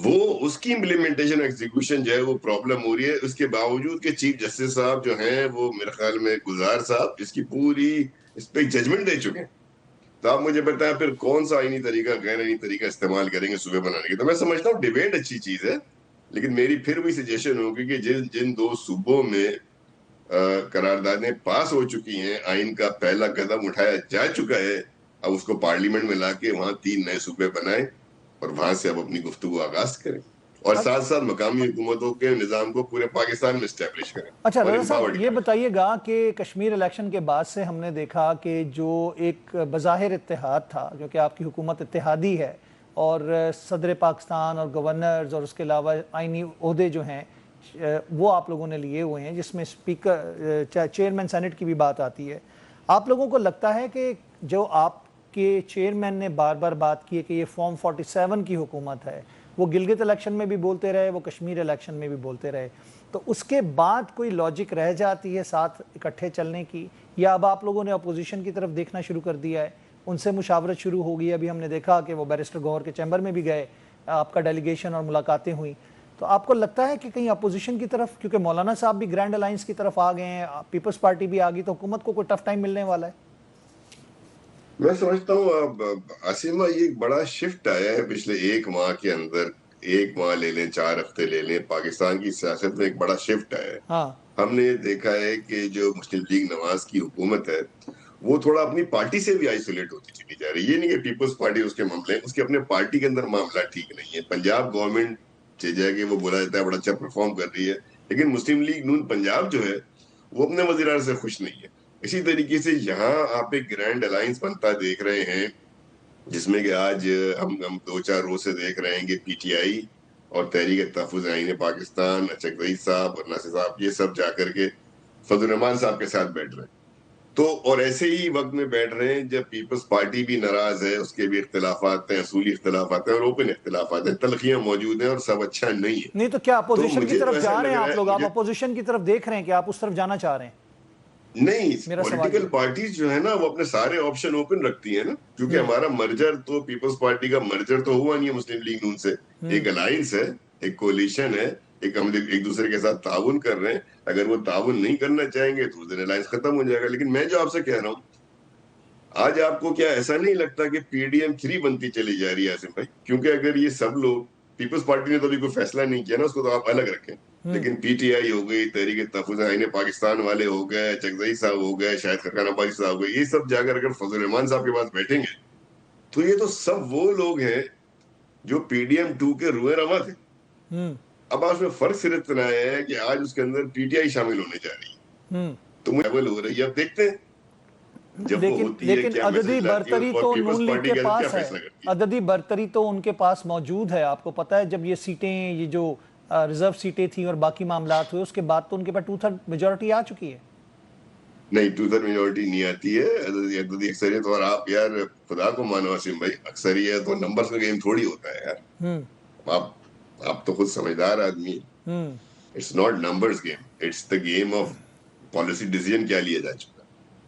وہ اس کی امپلیمنٹیشن ایگزیکیوشن جو ہے وہ پرابلم ہو رہی ہے. اس کے باوجود کہ چیف جسٹس صاحب جو ہیں وہ میرے خیال میں گلزار صاحب اس کی پوری اس پہ ججمنٹ دے چکے ہیں. تو آپ مجھے بتائیں پھر کون سا آئینی طریقہ، غیر آئینی طریقہ استعمال کریں گے صوبے بنانے کے. تو میں سمجھتا ہوں ڈیبیٹ اچھی چیز ہے، لیکن میری پھر بھی سجیشن ہوگی کہ جن 2 صوبوں میں قراردادیں پاس ہو چکی ہیں، آئین کا پہلا قدم اٹھایا جا چکا ہے، اب اس کو پارلیمنٹ میں لا کے وہاں 3 نئے صوبے بنائیں اور وہاں سے اب اپنی گفتگو آغاز کریں، اور ساتھ ساتھ مقامی حکومتوں کے نظام کو پورے پاکستان میں اسٹیبلش کریں اچھا اور رضا صاحب امپاورڈ یہ کریں. بتائیے گا کہ کشمیر الیکشن کے بعد سے ہم نے دیکھا کہ جو ایک بظاہر اتحاد تھا، جو کہ آپ کی حکومت اتحادی ہے، اور صدر پاکستان اور گورنرز اور اس کے علاوہ آئینی عہدے جو ہیں وہ آپ لوگوں نے لیے ہوئے ہیں، جس میں اسپیکر چیئرمین سینٹ کی بھی بات آتی ہے. آپ لوگوں کو لگتا ہے کہ جو آپ کے چیئرمین نے بار بار بات کی ہے کہ یہ فارم 47 کی حکومت ہے، وہ گلگت الیکشن میں بھی بولتے رہے، وہ کشمیر الیکشن میں بھی بولتے رہے، تو اس کے بعد کوئی لاجک رہ جاتی ہے ساتھ اکٹھے چلنے کی، یا اب آپ لوگوں نے اپوزیشن کی طرف دیکھنا شروع کر دیا ہے، ان سے مشاورت شروع ہو گئی؟ ابھی ہم نے دیکھا کہ وہ بیرسٹر گوہر کے چیمبر میں بھی گئے، آپ کا ڈیلیگیشن اور ملاقاتیں ہوئیں. تو آپ کو لگتا ہے کہ کہیں اپوزیشن کی طرف، کیونکہ مولانا صاحب بھی گرینڈ الائنس کی طرف آ گئے ہیں، پیپلز پارٹی بھی آ گئی، تو حکومت کو کوئی ٹف ٹائم ملنے والا ہے؟ میں سمجھتا ہوں اب عاصمہ یہ ایک بڑا شفٹ آیا ہے پچھلے 1 ماہ کے اندر. 1 ماہ لے لیں، 4 ہفتے لے لیں، پاکستان کی سیاست میں ایک بڑا شفٹ آیا ہے. ہاں ہم نے دیکھا ہے کہ جو مسلم لیگ نواز کی حکومت ہے وہ تھوڑا اپنی پارٹی سے بھی آئسولیٹ ہوتی چلی جا رہی ہے. یہ نہیں کہ پیپلز پارٹی اس کے معاملے، اس کے اپنے پارٹی کے اندر معاملہ ٹھیک نہیں ہے. پنجاب گورنمنٹ سے جائے کہ وہ بولا جاتا ہے بڑا اچھا پرفارم کر رہی ہے، لیکن مسلم لیگ نون پنجاب جو ہے وہ اپنے وزیر اعظم سے خوش نہیں ہے. اسی طریقے سے یہاں آپ ایک گرینڈ الائنس بنتا دیکھ رہے ہیں، جس میں کہ آج ہم 2-4 روز سے دیکھ رہے ہیں کہ پی ٹی آئی اور تحریک تحفظ آئین پاکستان، اشرف ضعیف صاحب اور ناصر صاحب، یہ سب جا کر کے فضل الرحمان صاحب کے ساتھ بیٹھ رہے ہیں. تو اور ایسے ہی وقت میں بیٹھ رہے ہیں جب پیپلز پارٹی بھی ناراض ہے، اس کے بھی اختلافات ہیں، اصولی اختلافات ہیں اور اوپن اختلافات ہیں، تلخیاں موجود ہیں اور سب اچھا نہیں ہے. نہیں تو کیا تو اپوزیشن کی مجھے تو طرف ایسا جا رہے لگ ہیں رہا آپ لوگ؟ ہے، آپ اپوزیشن کی طرف دیکھ رہے ہیں کہ آپ اس طرف جانا چاہ رہے ہیں؟ نہیں، میرا سوال پولیٹیکل یہ. پارٹیز جو ہے نا وہ اپنے سارے آپشن اوپن رکھتی ہیں نا، کیونکہ ہمارا مرجر تو پیپلز پارٹی کا مرجر تو ہوا نہیں ہے مسلم لیگ نون سے. ایک الائنس ہے، ایک کولیشن ہے، ہم ایک دوسرے کے ساتھ تعاون کر رہے ہیں. اگر وہ تعاون نہیں کرنا چاہیں گے تو اس دن الائنس ختم ہو جائے گا. لیکن میں جو آپ سے کہہ رہا ہوں آج آپ کو کیا ایسا نہیں لگتا کہ PDM 3 بنتی چلی جا رہی ہے عاصم بھائی؟ کیونکہ اگر یہ سب لوگ، پیپلز پارٹی نے تو ابھی کوئی فیصلہ نہیں کیا نا، اس کو تو آپ الگ رکھیں، لیکن PTI ہو گئی، تحریک تحفظ آئین پاکستان والے ہو گئے، چغزئی صاحب ہو گئے، شاہد خاقان عباسی صاحب ہو گئے، یہ سب جا کر اگر فضل الرحمان صاحب کے پاس بیٹھیں گے تو یہ تو سب وہ لوگ ہیں جو PDM 2 کے روئے رواں تھے۔ اب آج میں فرق صرف اتنا ہے کہ آج اس کے اندر PTI شامل ہونے جا رہی ہے، تو مجھے ہو رہی ہے، اب دیکھتے ہیں جب وہ ہوتی ہے لیکن کیا عددی میسج لاتی ہے برتری اور تو پیپلز نون لیگ پارٹی کے کیا پاس ہے، فیصلہ کرتی ہے۔ عددی برتری تو ان کے پاس موجود ہے، آپ کو پتہ ہے جب یہ سیٹیں، یہ جو ریزرو سیٹیں تھیں اور باقی معاملات ہوئے، اس کے بعد تو ان کے پاس 2/3 میجورٹی آ چکی ہے۔ نہیں، 2/3 میجورٹی نہیں آتی ہے، عددی اکثریت، اور آپ یار خدا کو مانو عاصم بھائی، اکثریت اور نمبرز کا گیم تھوڑی ہوتا ہے یار، آپ تو خود سمجھدار آدمی ہیں۔ It's not numbers game, it's the game of policy decision کیا لیا جا چکا ہے۔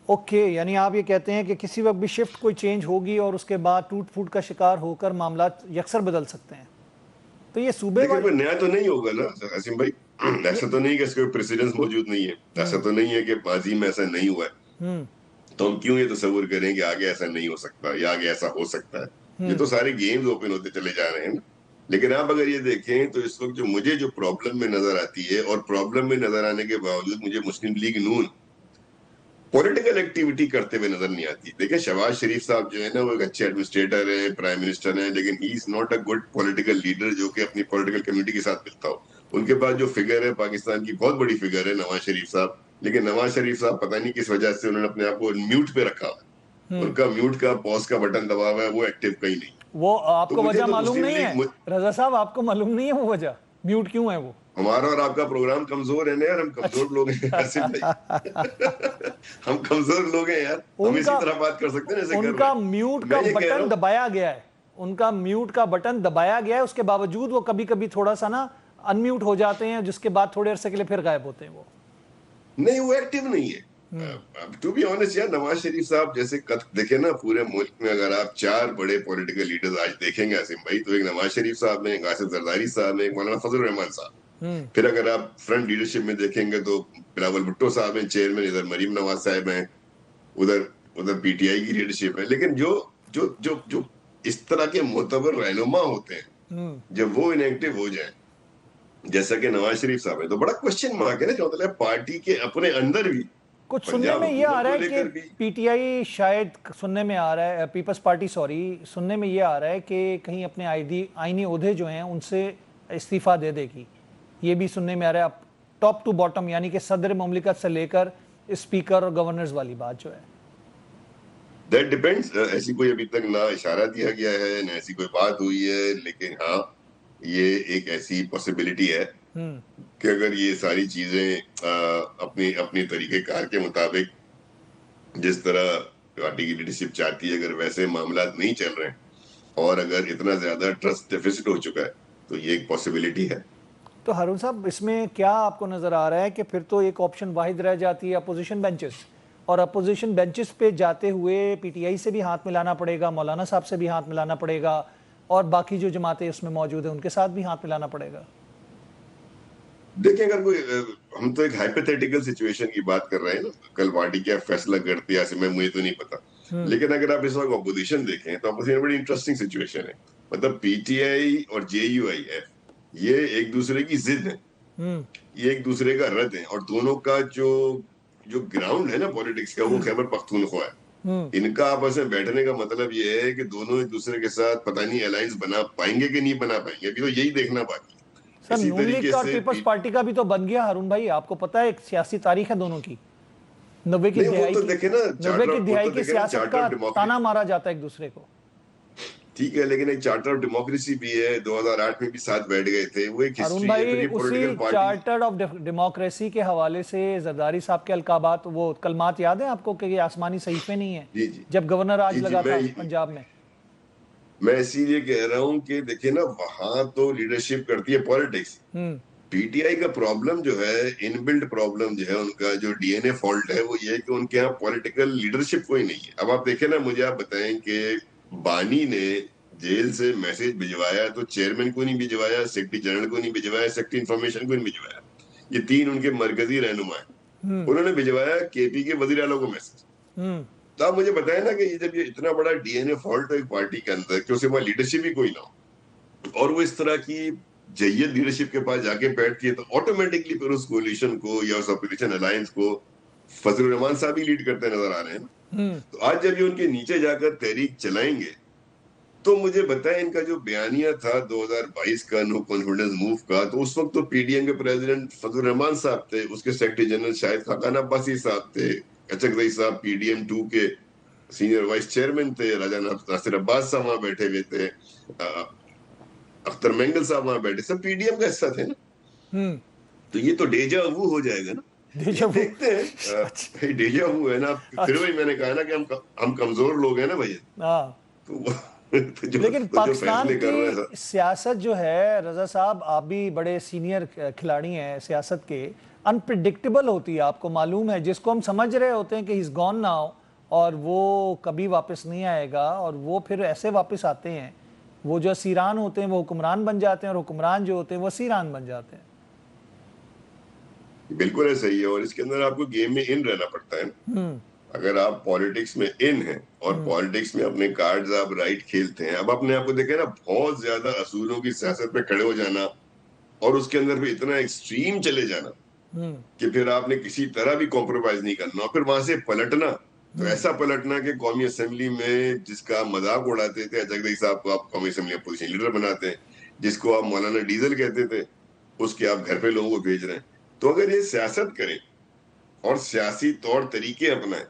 اوکے، یعنی آپ یہ کہتے ہیں کہ کسی وقت بھی شفٹ کوئی چینج ہوگی اور اس کے بعد ٹوٹ پھوٹ کا شکار ہو کر معاملات یکسر بدل سکتے ہیں، تو یہ صوبے لیکن والے کوئی نیا تو نہیں ہوگا نا عاصم بھائی، ایسا تو نہیں کہ اس کے پریسیڈنس موجود نہیں ہے، ایسا تو نہیں ہے کہ ماضی میں ایسا نہیں ہوا ہے، تو ہم کیوں یہ تصور کریں کہ آگے ایسا نہیں ہو سکتا یا آگے ایسا ہو سکتا ہے؟ یہ تو سارے گیمز اوپن ہوتے چلے جا رہے ہیں نا۔ لیکن آپ اگر یہ دیکھیں تو اس وقت جو مجھے جو پرابلم میں نظر آتی ہے، اور پرابلم میں نظر آنے کے باوجود مجھے مسلم لیگ نون پولیٹیکل ایکٹیویٹی کرتے ہوئے نظر نہیں آتی۔ دیکھیں شہباز شریف صاحب جو ہے نا، وہ ایک اچھے ایڈمنسٹریٹر ہیں، پرائم منسٹر ہیں، لیکن he is not a good political leader جو کہ اپنی پولیٹیکل کمیونٹی کے ساتھ ملتا ہو۔ ان کے پاس جو فگر ہے، پاکستان کی بہت بڑی فگر ہے نواز شریف صاحب، لیکن نواز شریف صاحب پتہ نہیں کس وجہ سے انہوں نے اپنے آپ کو میوٹ پہ رکھا ہوا ہے، ان کا میوٹ کا پوز کا بٹن دبا ہوا ہے، وہ ایکٹیو کہیں نہیں۔ وہ آپ تو کو مجھے وجہ تو معلوم مسلم نہیں ہے لیگ، رضا صاحب، آپ کو معلوم نہیں ہے وہ وجہ میوٹ کیوں ہے وہ؟ ہمارا اور آپ کا پروگرام کمزور ہے نا یار، ہم کمزور لوگ ہیں عاصم بھائی، ہم کمزور لوگ ہیں یار، ہم اسی طرح بات کر سکتے ہیں جیسے ان کر رہے کا ہیں۔ میوٹ کا میں یہ کہہ رہا بٹن ہوں، دبایا گیا ہے، ان کا میوٹ کا بٹن دبایا گیا ہے، اس کے باوجود وہ کبھی کبھی تھوڑا سا نا ان میوٹ ہو جاتے ہیں، جس کے بعد تھوڑے عرصے کے لیے پھر غائب ہوتے ہیں وہ۔ نہیں وہ ایکٹیو نہیں ہے۔ ٹو بی آنیسٹ یار، نواز شریف صاحب جیسے دیکھیں نا، پورے ملک میں اگر آپ 4 بڑے پولیٹیکل لیڈرز آج دیکھیں گے عاصم بھائی، تو ایک نواز شریف صاحب ہیں، ایک آصف زرداری صاحب ہیں، ایک مولانا فضل الرحمان صاحب۔ پھر اگر آپ فرنٹ لیڈرشپ میں دیکھیں گے تو بلاول بھٹو صاحب ہیں چیئرمین، ادھر مریم نواز صاحب ہیں، ادھر PTI کی لیڈرشپ ہے۔ لیکن جو اس طرح کے معتبر رہنما ہوتے ہیں، جب وہ انیکٹیو ہو جائیں جیسا کہ نواز شریف صاحب ہے، تو بڑا کوشچن مارک ہے نا، کہ مطلب پارٹی کے اپنے اندر بھی، کچھ سننے پنجاب میں یہ آ حکومت رہا کو ہے لے کہ کر بھی۔ PTI شاید سننے میں آ رہا ہے، پیپلز پارٹی سننے میں یہ آ رہا ہے کہ کہیں اپنے آئینی عہدے جو ہیں ان سے استعفیٰ دے دے گی، یہ بھی سننے میں آ رہا ہے، ٹاپ ٹو باٹم، یعنی کہ صدر مملکت سے لے کر اسپیکر اور گورنرز والی بات جو ہے۔ دیٹ ڈیپینڈز، ایسی کوئی ابھی تک نہ اشارہ دیا گیا ہے، نہ ایسی کوئی بات ہوئی ہے، لیکن ہاں یہ ایک ایسی پاسبلٹی ہے کہ اگر یہ ساری چیزیں اپنی طریقہ کار کے مطابق جس طرح پارٹی کی لیڈرشپ چاہتی ہے، اگر ویسے معاملات نہیں چل رہے ہیں اور اگر اتنا زیادہ ٹرسٹ ڈیفیسٹ ہو چکا ہے، تو یہ ایک پاسبلٹی ہے۔ تو ہارون صاحب، اس میں کیا آپ کو نظر آ رہا ہے کہ پھر تو ایک آپشن واحد رہ جاتی ہے اپوزیشن بینچز، اور اپوزیشن بینچز پہ جاتے ہوئے PTI سے بھی ہاتھ ملانا پڑے گا، مولانا صاحب سے بھی ہاتھ ملانا پڑے گا، اور باقی جو جماعتیں اس میں موجود ہیں ان کے ساتھ بھی ہاتھ ملانا پڑے گا؟ دیکھیں اگر کوئی، ہم تو ایک ہائپوتھیٹیکل سچویشن کی بات کر رہے ہیں نا، کل پارٹی کیا فیصلہ کرتی ہے میں مجھے تو نہیں پتا، لیکن اگر آپ اس وقت اپوزیشن دیکھیں تو اپوزیشن بڑی انٹرسٹنگ سچویشن ہے۔ مطلب PTI اور JUIF یہ ایک دوسرے کی ضد ہے، یہ ایک دوسرے کا رد ہے، اور دونوں کا جو گراؤنڈ ہے نا پولیٹکس کا، وہ خیبر پختونخوا ہے۔ ان کا آپس میں بیٹھنے کا مطلب یہ ہے کہ دونوں ایک دوسرے کے ساتھ پتہ نہیں الائنس بنا پائیں گے کہ نہیں بنا پائیں گے، ابھی تو یہی دیکھنا باقی ہے۔ سر، اسی نون لیگ طریقے کا اور سے پیپلز پارٹی کا بھی تو بن گیا ہارون بھائی، آپ کو پتہ ہے ایک سیاسی تاریخ ہے دونوں کی، 90 کی نہیں، وہ دہائی تو کی، دیکھیں نا 90 کی دہائی کی سیاست چارٹر کا آف ڈیموکریسی، تانا مارا جاتا ہے ایک دوسرے کو۔ ٹھیک ہے، لیکن ایک چارٹر آف ڈیموکریسی بھی ہے، 2008 میں بھی ساتھ بیٹھ گئے تھے، وہ ایک ہارون ہسٹری ہے۔ پھر بھائی، یہ اسی political party, charter of democracy کے حوالے سے زرداری صاحب کے القابات، وہ کلمات یاد ہیں آپ کو کہ یہ آسمانی صحیفے نہیں ہیں، جی جی جب گورنر آج جی جی، لگا تھا پنجاب میں؟ میں اسی لیے کہہ رہا ہوں کہ دیکھیں نا، وہاں تو لیڈرشپ کرتی ہے پولیٹکس۔ PTI کا پرابلم جو ہے، ان بلڈ پرابلم جو ہے، ان کا جو DNA فالٹ ہے، وہ یہ ہے کہ ان کے یہاں پولیٹیکل لیڈرشپ کوئی نہیں ہے۔ اب آپ دیکھیں نا، مجھے آپ بتائیں کہ بانی نے جیل سے میسج بھجوایا تو چیئرمین کو نہیں بھجوایا، سیکرٹری جنرل کو نہیں بھجوایا، سیکرٹری انفارمیشن کو نہیں بھجوایا، یہ 3 ان کے مرکزی رہنما ہیں، انہوں نے بھجوایا KP کے وزیر اعلیٰ کو میسج۔ तो आप मुझे बताएं ना कि ये जब ये इतना बड़ा डीएनए फॉल्ट है एक पार्टी के अंदर कि उसके बाद लीडरशिप ही कोई ना हो और वो इस तरह की जय्यद लीडरशिप के पास जाके बैठती है, तो ऑटोमेटिकली फिर उस कोलिशन को या उस अपोजिशन अलायंस को फजलुर रहमान साहब ही लीड करते नजर आ रहे हैं ना। तो आज जब ये उनके नीचे जाकर तहरीक चलाएंगे तो मुझे बताएं, इनका जो बयानिया था 2022 का नो कॉन्फिडेंस मूव का, तो उस वक्त तो पीडीएम के प्रेसिडेंट फजलुर रहमान साहब थे, उसके सेक्रेटरी जनरल शाहिद खाकान अब्बासी साहब थे, अचक रईस साहब पीडीएम 2 के सीनियर वाइस चेयरमैन थे, राजा नासिर अब्बास साहब वहां बैठे हुए थे, अख्तर मेंगल साहब वहां बैठे, सब पीडीएम का हिस्सा थे ना। तो ये तो डेजा वू हो जाएगा ना, देखते हैं डेजा वू है ना। फिर वही मैंने कहा ना कि हम कमजोर लोग हैं ना भैया। तो लेकिन पाकिस्तान की सियासत जो है रजा साहब, आप भी बड़े सीनियर खिलाड़ी हैं सियासत के, अनप्रिडिक्टेबल होती है, आपको मालूम है। जिसको हम समझ रहे होते हैं कि ही इज गॉन नाउ और वो कभी वापस नहीं आएगा, और वो फिर ऐसे वापस आते हैं, वो जो असीरान होते हैं वो हुक्मरान बन जाते हैं, और हुक्मरान जो होते हैं वो असीरान बन जाते हैं। बिल्कुल है, सही है। और इसके अंदर आपको गेम में इन रहना पड़ता है। अगर आप पॉलिटिक्स में इन हैं और पॉलिटिक्स में अपने कार्ड्स आप राइट खेलते हैं, अब अपने आप को देखें ना, बहुत ज्यादा असूलों की सियासत पे खड़े हो जाना और उसके अंदर भी इतना एक्सट्रीम चले जाना कि फिर आपने किसी तरह भी कॉम्प्रोमाइज नहीं करना, और फिर वहां से पलटना, तो ऐसा पलटना कि कौमी असेंबली में जिसका मजाक उड़ाते थे अचक रईस साहब को आप कौमी असेंबली में पोजीशन लीडर बनाते हैं, जिसको आप मौलाना डीजल कहते थे उसके आप घर पे लोगों को भेज रहे हैं। तो अगर ये सियासत करें और सियासी तौर तरीके अपनाएं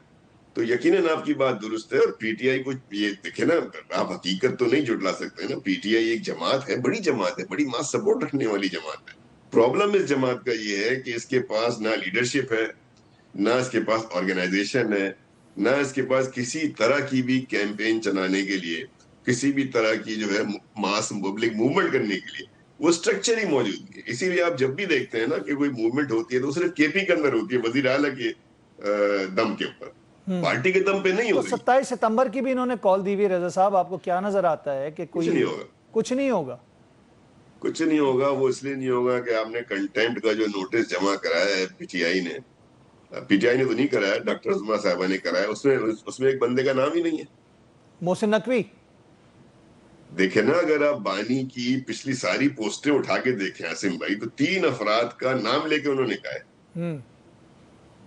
तो यकीनन आपकी बात दुरुस्त है। और पीटीआई को ये देखे ना, आप हकीकत तो नहीं जुटला सकते ना, पीटीआई एक जमात है, बड़ी जमात है, बड़ी मास सपोर्ट रखने वाली जमात है। प्रॉब्लम इस जमात का ये है कि इसके पास ना लीडरशिप है, ना इसके पास ऑर्गेनाइजेशन है, ना इसके पास किसी तरह की भी कैंपेन चलाने के लिए, किसी भी तरह की जो है मास पब्लिक मूवमेंट करने के लिए वो स्ट्रक्चर ही मौजूद नहीं है। इसीलिए आप जब भी देखते हैं ना कि कोई मूवमेंट होती है तो सिर्फ केपी के अंदर होती है, वजीर आला के दम के ऊपर, पार्टी के दम पे नहीं होती। 27 सितंबर की भी इन्होंने कॉल दी हुई। रजा साहब, आपको क्या नजर आता है कि कोई कुछ नहीं होगा? कुछ नहीं होगा, कुछ नहीं होगा। वो इसलिए नहीं होगा कि आपने कंटेम्प्ट का जो नोटिस जमा कराया है पीटीआई ने तो नहीं कराया, डॉक्टर उस्मा साहबा ने कराया, उसमें एक बंदे का नाम ही नहीं है, मोहसिन नकवी। देखे ना, अगर आप बानी की पिछली सारी पोस्टें उठा के देखें आसिम भाई, तो 3 अफराद का नाम लेके उन्होंने कहा है,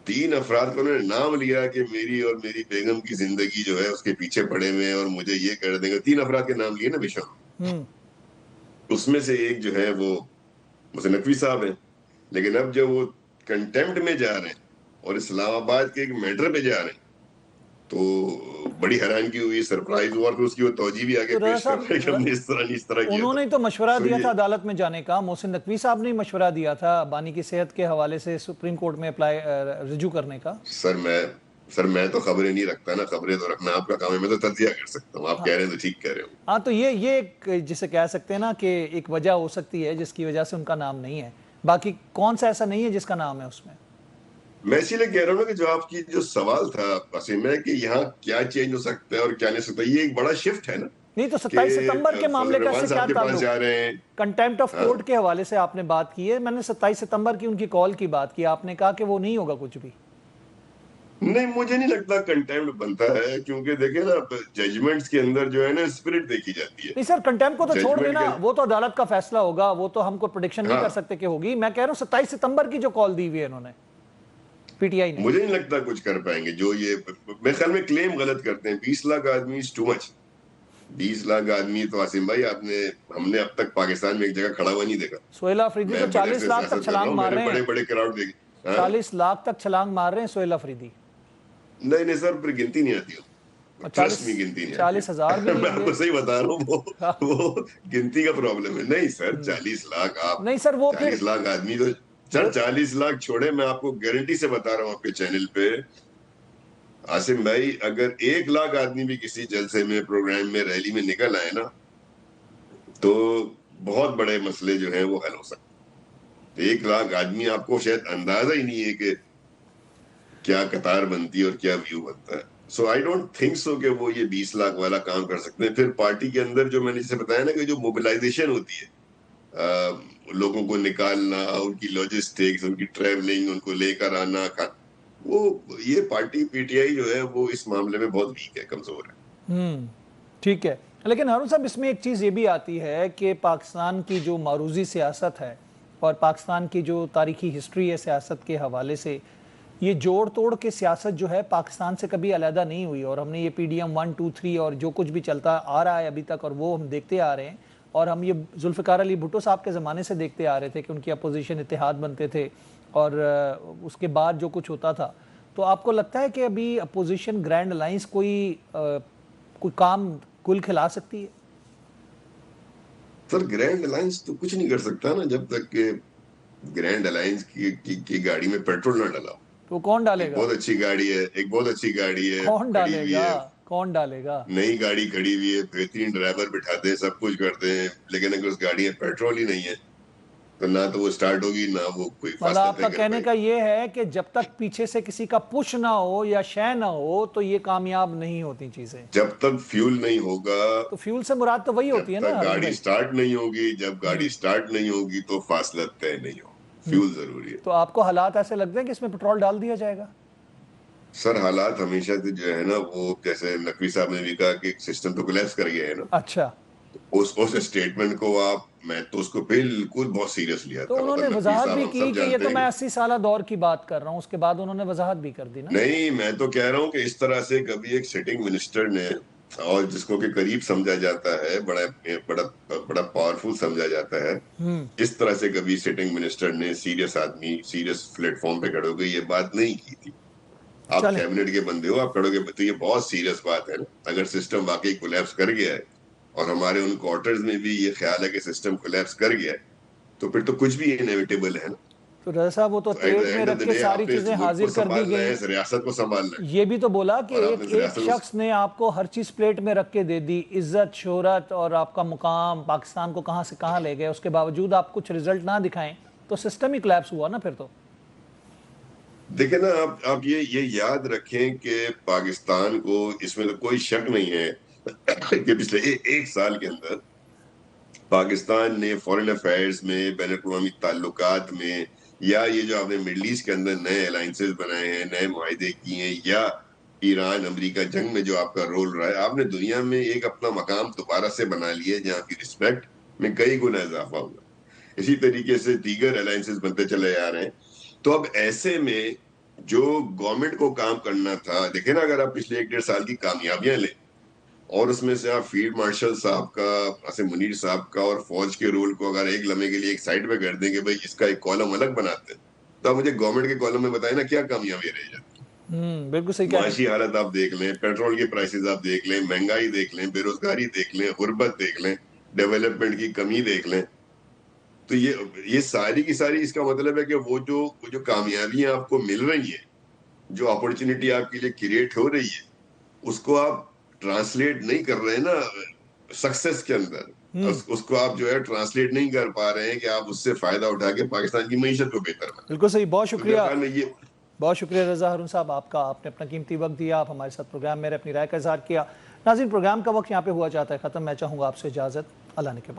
3 अफराद का उन्होंने नाम लिया कि मेरी और मेरी बेगम की जिंदगी जो है उसके पीछे पड़े हुए हैं और मुझे ये कर देंगे। 3 अफराद के नाम लिए ना बेशक, उसमें से एक जो है वो मोहसिन नकवी साहब है। लेकिन अब जब वो कंटेम्प्ट में जा रहे हैं और इस्लामाबाद के एक मैटर पे जा रहे हैं तो बड़ी हैरानगी हुई, सरप्राइज हुआ, और उसकी वो तौजी भी आगे पेश कर रहे हैं कि हमने इस तरह किया। उन्होंने तो मशवरा दिया था अदालत में जाने का, मोहसिन नकवी साहब ने मशवरा दिया था बानी की सेहत के हवाले से सुप्रीम कोर्ट में अप्लाई रिजू करने का। सर मैं तो खबरें नहीं रखता ना, खबरें तो रखना आपका काम है, मैं तो तज्जिया कर सकता हूँ। आप कह रहे हैं तो ठीक कह रहे हो। हाँ, तो ये जिसे कह सकते हैं ना कि एक वजह हो सकती है जिसकी वजह से उनका नाम नहीं है। बाकी कौन सा ऐसा नहीं है जिसका नाम है उसमें? मैं इसीलिए कह रहा हूँ ना कि जो आपकी जो सवाल था वसीम है कि यहाँ क्या चेंज हो सकता है और क्या नहीं सकता, ये एक बड़ा शिफ्ट है ना। नहीं तो 27 सितंबर के मामले का से क्या ताल्लुक? जा रहे हैं कंटेम्प्ट ऑफ कोर्ट के हवाले से आपने बात की है, मैंने 27 सितंबर की उनकी कॉल की बात की, आपने कहा कि वो नहीं होगा कुछ भी। नहीं, मुझे नहीं लगता कंटेम्प्ट बनता है, क्योंकि देखे ना जजमेंट्स के अंदर जो है ना स्पिरिट देखी जाती है। नहीं सर, कंटेम्प्ट को तो छोड़ देना, वो तो अदालत का फैसला होगा, वो तो हमको प्रेडिक्शन नहीं कर सकते कि होगी। मैं कह रहा हूँ 27 सितंबर की जो कॉल दी हुई है इन्होंने पीटीआई ने, मुझे नहीं लगता कुछ कर पाएंगे। जो ये मेरे ख्याल में क्लेम गलत करते हैं, 20 लाख आदमी इज टू मच। 20 लाख आदमी तो आसिम भाई हमने अब तक पाकिस्तान में एक जगह खड़ा हुआ नहीं देखा। सोहेल अफरीदी तो 40 लाख तक छलांग मार रहे हैं, बड़े क्राउड देखे 40 लाख तक छलांग मार रहे हैं सोहेल अफरीदी। नहीं सर, फिर गिनती नहीं आती हो, 40,000 भी मैं आपको सही बता रहा हूँ, वो गिनती का प्रॉब्लम है। नहीं सर, 40 लाख आप नहीं सर, वो 40 लाख आदमी तो सर 40 लाख छोड़े, मैं आपको गारंटी से बता रहा हूँ आपके चैनल पे आसिम भाई, अगर 1 लाख आदमी भी किसी जलसे में, प्रोग्राम में, रैली में निकल आए ना तो बहुत बड़े मसले जो हैं वो हल हो सकते। 1 लाख आदमी, आपको शायद अंदाजा ही नहीं है कि क्या कतार बनती है और क्या व्यू बनता है। सो आई डोंट थिंक सो कि वो ये 20 लाख वाला काम कर सकते हैं। फिर पार्टी के अंदर जो मैंने जैसे बताया ना कि जो मोबिलाइजेशन होती है, लोगों को निकालना, उनकी लॉजिस्टिक्स, उनकी ट्रैवलिंग, उनको लेकर आना, वो ये पार्टी पीटीआई जो है वो इस मामले में बहुत वीक है, कमजोर है। ठीक है, लेकिन हारून साहब इसमें एक चीज़ ये भी आती है कि पाकिस्तान की जो मारूजी सियासत है और पाकिस्तान की जो तारीखी हिस्ट्री है सियासत के हवाले से, ये जोड़ तोड़ के सियासत जो है पाकिस्तान से कभी अलहदा नहीं हुई, और हमने ये PDM 1, 2, 3 और जो कुछ भी चलता आ रहा है अभी तक, और वो हम देखते आ रहे हैं, और हम ये जुल्फ़िकार अली भुट्टो साहब के ज़माने से देखते आ रहे थे कि उनकी अपोजिशन इत्तेहाद बनते थे और उसके बाद जो कुछ होता था। तो आपको लगता है कि अभी अपोजिशन ग्रैंड अलाइंस कोई काम कुल खिला सकती है? सर ग्रैंड अलायंस तो कुछ नहीं कर सकता ना जब तक कि ग्रैंड अलायंस की गाड़ी में पेट्रोल ना डाला। तो कौन एक डालेगा? बहुत अच्छी गाड़ी है, एक बहुत अच्छी गाड़ी है, कौन खड़ी हुई डालेगा? है, कौन डालेगा? नई गाड़ी खड़ी हुई है, बेहतरीन ड्राइवर बिठाते हैं, सब कुछ करते हैं, लेकिन अगर उस गाड़ी में पेट्रोल ही नहीं है तो ना तो वो स्टार्ट होगी, ना वो कोई मतलब फासला आपका तय कर कहने का पाएगी। ये है कि जब तक पीछे से किसी का पुश ना हो या शय ना हो तो ये कामयाब नहीं होती चीजें। जब तक फ्यूल नहीं होगा, तो फ्यूल से मुराद तो वही जब होती है ना तक हारून गाड़ी भाई? स्टार्ट नहीं होगी, जब गाड़ी स्टार्ट नहीं होगी तो फासला तय नहीं हो। फ्यूल जरूरी है। तो आपको हालात ऐसे लगते हैं कि इसमें पेट्रोल डाल दिया जाएगा? सर हालात हमेशा से जो है ना, वो जैसे नकवी साहब ने भी कहा कि सिस्टम तो कोलैप्स कर गया है ना, अच्छा, उस स्टेटमेंट को मैं तो उसको बिल्कुल बहुत सीरियस लिया तो था। उन्होंने मतलब नकवी वजाहत साहब भी हम की सब कि ये जानते तो हैं मैं 80 साल दौर की बात कर रहा हूँ, उसके बाद उन्होंने वजाहत भी कर दी ना। नहीं, मैं तो कह रहा हूँ कि इस तरह से कभी एक सिटिंग मिनिस्टर ने, और जिसको के करीब समझा जाता है, बड़ा बड़ा बड़ा पावरफुल समझा जाता है, इस तरह से कभी सिटिंग मिनिस्टर ने, सीरियस आदमी सीरियस प्लेटफॉर्म पे खड़े होकर ये बात नहीं की थी। आप चलें, कैबिनेट के बंदे हो, आप खड़ोगे, तो ये बहुत सीरियस बात है ना। अगर सिस्टम वाकई कोलैप्स कर गया है और हमारे उन क्वार्टर्स में भी ये ख्याल है कि सिस्टम कोलैप्स कर गया है, तो फिर तो कुछ भी इनएविटेबल है ना। तो रजा साहब वो तो तो एट द ट्रेट में एंड ऑफ रख द के डे सारी आपने इस चीजें मुल्क को हाजिर कर दी संभालना है, गई। इस रियासत को संभालना है, ये भी तो बोला कि और एक आपने इस एक रियासत को, शख्स ने आपको हर चीज प्लेट में रख के दे दी, इज्जत, शोहरत और आपका मुकाम, पाकिस्तान को कहां से कहां ले गए, उसके बावजूद आप कुछ रिजल्ट ना दिखाएं तो सिस्टम ही कोलैप्स हुआ ना फिर तो। देखिए ना, आप ये याद रखें कि पाकिस्तान को, इसमें तो कोई शक नहीं है कि पिछले एक साल के अंदर पाकिस्तान ने फॉरेन अफेयर्स में, बैन अवी ताल्लुकात में, या ये जो आपने मिडल ईस्ट के अंदर नए अलाइंसेस बनाए हैं, नए मुआहदे किए हैं, या ईरान अमेरिका जंग में जो आपका रोल रहा है, आपने दुनिया में एक अपना मकाम दोबारा से बना लिया, जहाँ की रिस्पेक्ट में कई गुना इजाफा हुआ। इसी तरीके से दीगर अलाइंसेस बनते चले जा रहे हैं। तो अब ऐसे में जो गवर्नमेंट को काम करना था, देखे ना, अगर आप पिछले 1-1.5 साल की कामयाबियां लें और उसमें से आप फील्ड मार्शल साहब का, आसिम मुनीर साहब का और फौज के रोल को अगर एक लम्हे के लिए एक साइड पे कर देंगे, भाई इसका एक कॉलम अलग बनाते हैं, तो आप मुझे गवर्नमेंट के कॉलम में बताएं ना, क्या कामयाबी रह जाती है। बिल्कुल सही कह रहे हैं। माशी हालत आप देख लें, पेट्रोल की प्राइसेस आप देख लें, महंगाई देख लें, बेरोजगारी देख लें, गुर्बत देख लें, डेवलपमेंट की कमी देख लें। तो ये सारी की सारी, इसका मतलब है कि वो जो कामयाबियां आपको मिल रही हैं, जो अपॉर्चुनिटी आपके लिए क्रिएट हो रही है, उसको आप ट्रांसलेट नहीं कर रहे हैं ना सक्सेस के अंदर। उसको आप जो है ट्रांसलेट नहीं कर पा रहे हैं कि आप उससे फायदा उठा के पाकिस्तान की मईशत को बेहतर बनाएं। बिल्कुल सही, बहुत तो मेरे शुक्रिया, ख्याल में ये, बहुत शुक्रिया रजा हारून साहब आपका, आपने अपना कीमती वक्त दिया, आप हमारे साथ प्रोग्राम में अपनी राय का इजहार किया। नाज़रीन, प्रोग्राम का वक्त यहाँ पे हुआ चाहता है ख़त्म। मैं चाहूँगा आपसे इजाज़त, अल्लाह ने के बाद।